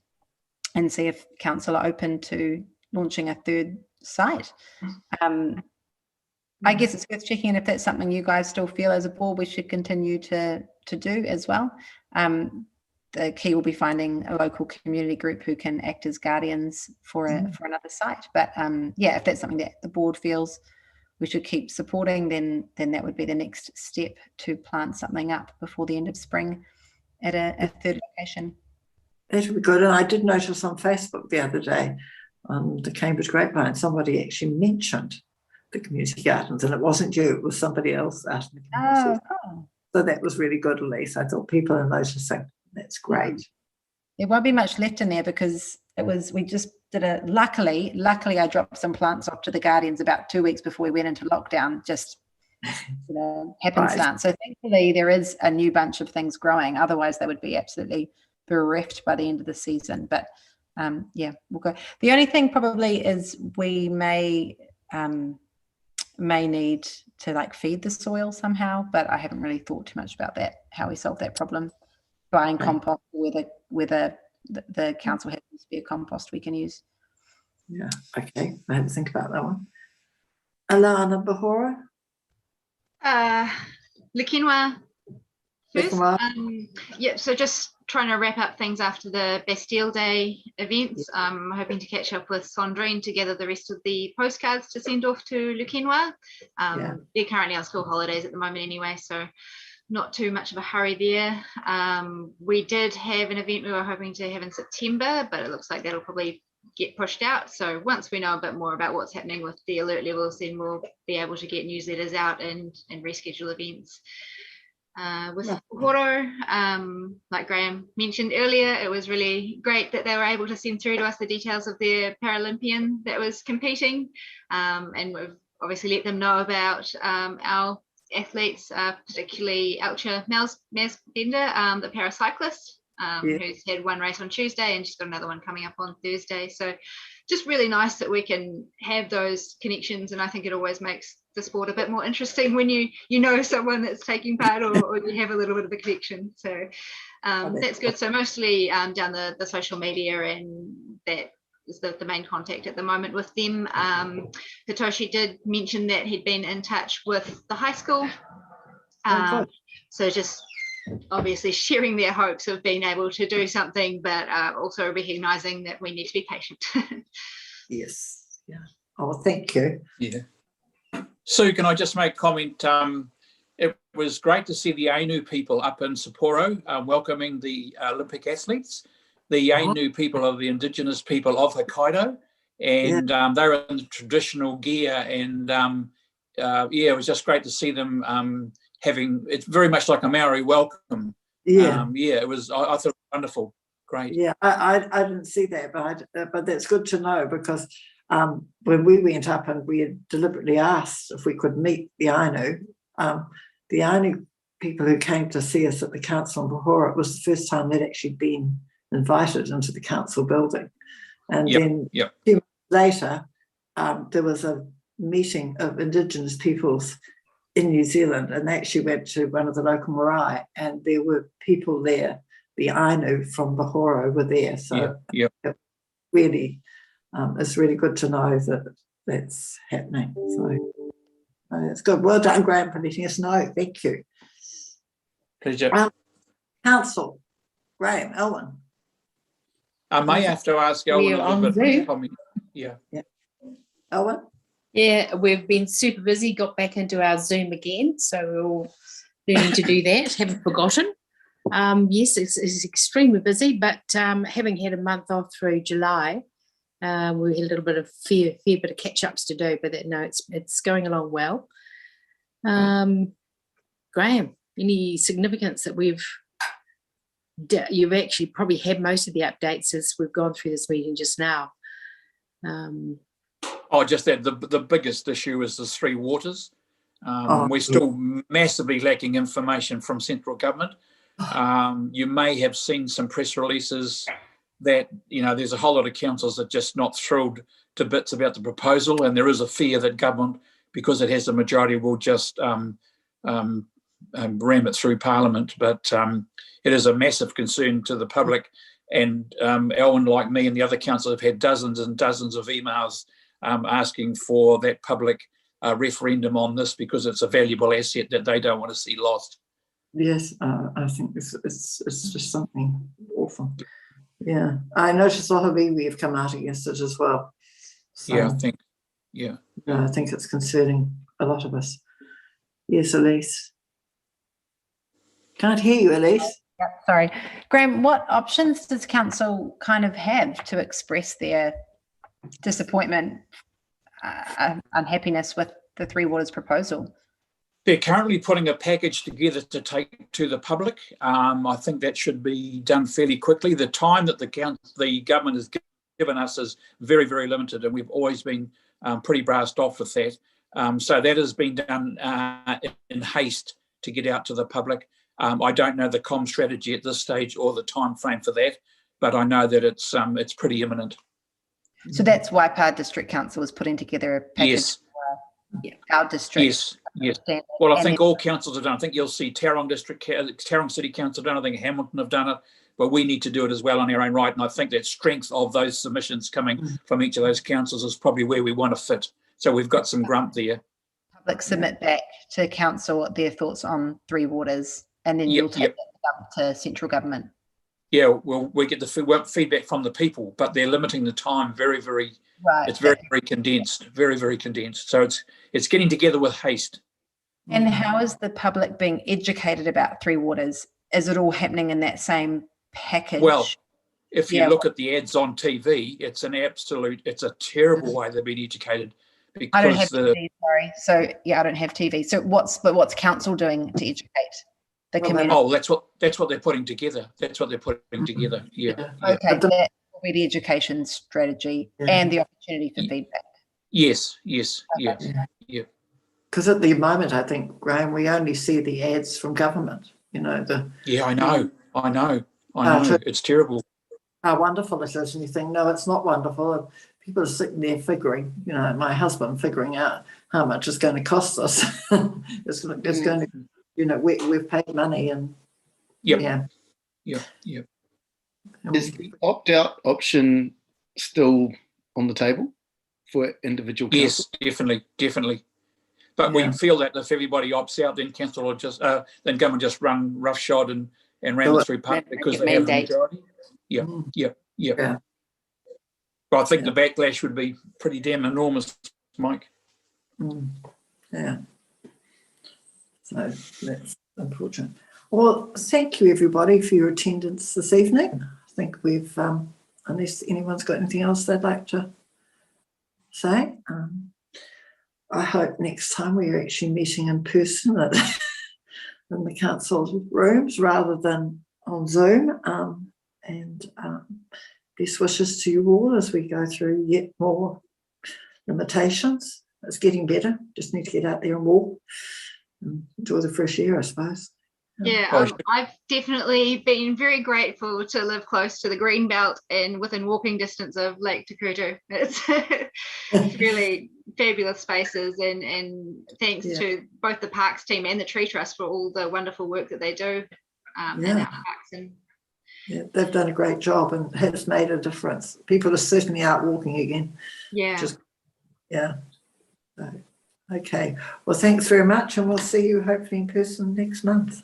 and see if council are open to launching a third site. I guess it's worth checking in if that's something you guys still feel as a board we should continue to do as well. The key will be finding a local community group who can act as guardians for another site. But yeah, if that's something that the board feels we should keep supporting, then that would be the next step to plant something up before the end of spring at a third location. That would be good. And I did notice on Facebook the other day on the Cambridge Grapevine, somebody actually mentioned the community gardens, and it wasn't you, it was somebody else out in the community. So that was really good, Elise. I thought people are noticing. That's great. There won't be much left in there because we just did luckily I dropped some plants off to the Guardians about 2 weeks before we went into lockdown, just happenstance. Right. So thankfully there is a new bunch of things growing. Otherwise they would be absolutely bereft by the end of the season. But yeah, we'll go. The only thing probably is we may need to feed the soil somehow, but I haven't really thought too much about that, how we solve that problem. Buying compost, whether the council has spare compost we can use. Yeah, okay. I had to think about that one. Alana Bahora? Lequinois first. Lequinois. Yeah, so just trying to wrap up things after the Bastille Day events. I'm hoping to catch up with Sandrine to gather the rest of the postcards to send off to Lequinois. They're currently on school holidays at the moment anyway, so not too much of a hurry there. We did have an event we were hoping to have in September, but it looks like that'll probably get pushed out. So once we know a bit more about what's happening with the alert levels, then we'll be able to get newsletters out and reschedule events. With Horo, like Graham mentioned earlier, it was really great that they were able to send through to us the details of their Paralympian that was competing, and we've obviously let them know about our athletes, particularly Elcha Masbender, the paracyclist, who's had one race on Tuesday and she's got another one coming up on Thursday. So just really nice that we can have those connections, and I think it always makes the sport a bit more interesting when you know someone that's taking part or you have a little bit of a connection. So that's good. So mostly down the social media, and that is the main contact at the moment with them. Hitoshi did mention that he'd been in touch with the high school. So just obviously sharing their hopes of being able to do something, but also recognizing that we need to be patient. Yes. Yeah. Oh, thank you. Yeah. Sue, can I just make a comment? It was great to see the Ainu people up in Sapporo welcoming the Olympic athletes. The Ainu people are the indigenous people of Hokkaido, and they were in the traditional gear, and it was just great to see them it's very much like a Maori welcome. It was, I thought it was wonderful. Great. Yeah, I didn't see that, but that's good to know, because when we went up and we had deliberately asked if we could meet the Ainu people who came to see us at the council in Bahora, it was the first time they'd actually been invited into the council building. And then a few months later, there was a meeting of Indigenous peoples in New Zealand, and they actually went to one of the local marae, and there were people there, the Ainu from Bahora were there. So it really, it's really good to know that that's happening. So it's good. Well done, Graham, for letting us know. Thank you. Pleasure. Council, Graham, Elwyn. I may have to ask Elwyn a little bit. Elwyn? Yeah, we've been super busy, got back into our Zoom again, so we're all learning to do that, haven't forgotten. Yes, it's extremely busy, but having had a month off through July, we had a little bit of fair bit of catch-ups to do, but it's going along well. Graham, any significance that you've actually probably had most of the updates as we've gone through this meeting just now. Just that the biggest issue is the three waters. We're still massively lacking information from central government. You may have seen some press releases that, there's a whole lot of councils that are just not thrilled to bits about the proposal, and there is a fear that government, because it has the majority, will just ram it through Parliament. But it is a massive concern to the public, and Elwyn, like me and the other councillors, have had dozens and dozens of emails asking for that public referendum on this, because it's a valuable asset that they don't want to see lost. Yes, I think it's just something awful. Yeah, I noticed a lot of iwi have come out against it as well. So, Yeah, I think, yeah. I think it's concerning a lot of us. Yes, Elise. Can't hear you, Elise. Yep, sorry. Graham, what options does council kind of have to express their disappointment, unhappiness with the Three Waters proposal? They're currently putting a package together to take to the public. I think that should be done fairly quickly. The time that the government has given us is very, very limited, and we've always been pretty brassed off with that. So that has been done in haste to get out to the public. I don't know the comm strategy at this stage or the time frame for that, but I know that it's pretty imminent. So that's why our district council is putting together a package. Yes. For our district. Yes. Well, I think all councils have done. I think you'll see Tauranga City Council done. I think Hamilton have done it, but we need to do it as well on our own right. And I think that strength of those submissions coming from each of those councils is probably where we want to fit. So we've got some grunt there. Public submit back to council their thoughts on Three Waters, and then you'll take that up to central government. Yeah, well, we get the feedback from the people, but they're limiting the time very, very. Right. It's very, very condensed. Very, very condensed. So it's getting together with haste. And how is the public being educated about Three Waters? Is it all happening in that same package? Well, if you look at the ads on TV, it's a terrible way they've been educated. Because I don't have TV, sorry. So I don't have TV. So what's council doing to educate the community? Oh, that's what they're putting together. That's what they're putting together. Yeah. Okay, that will be the education strategy and the opportunity for feedback. Yes. Yeah. Because at the moment, I think, Graham, we only see the ads from government. Yeah, I know. It's terrible. How wonderful it is, and you think, no, it's not wonderful. People are sitting there figuring, my husband figuring out how much it's going to cost us. it's going to, we've paid money, and Yep. Is the opt-out option still on the table for individual councils? Yes, definitely. But we feel that if everybody opts out, then council will just then government just run roughshod and ram it through Parliament because they have the majority. Yeah. But I think the backlash would be pretty damn enormous, Mike. Yeah. So that's unfortunate. Well, thank you everybody for your attendance this evening. I think we've, unless anyone's got anything else they'd like to say, I hope next time we're actually meeting in person in the council rooms rather than on Zoom. And best wishes to you all as we go through yet more limitations. It's getting better. Just need to get out there and walk and enjoy the fresh air, I suppose. Yeah, I've definitely been very grateful to live close to the green belt and within walking distance of Lake Tukutu. It's really fabulous spaces, and thanks to both the Parks team and the Tree Trust for all the wonderful work that they do in our parks. And they've done a great job and has made a difference. People are certainly out walking again. Okay, well, thanks very much, and we'll see you hopefully in person next month.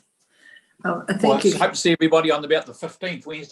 I hope to see everybody on about the 15th Wednesday.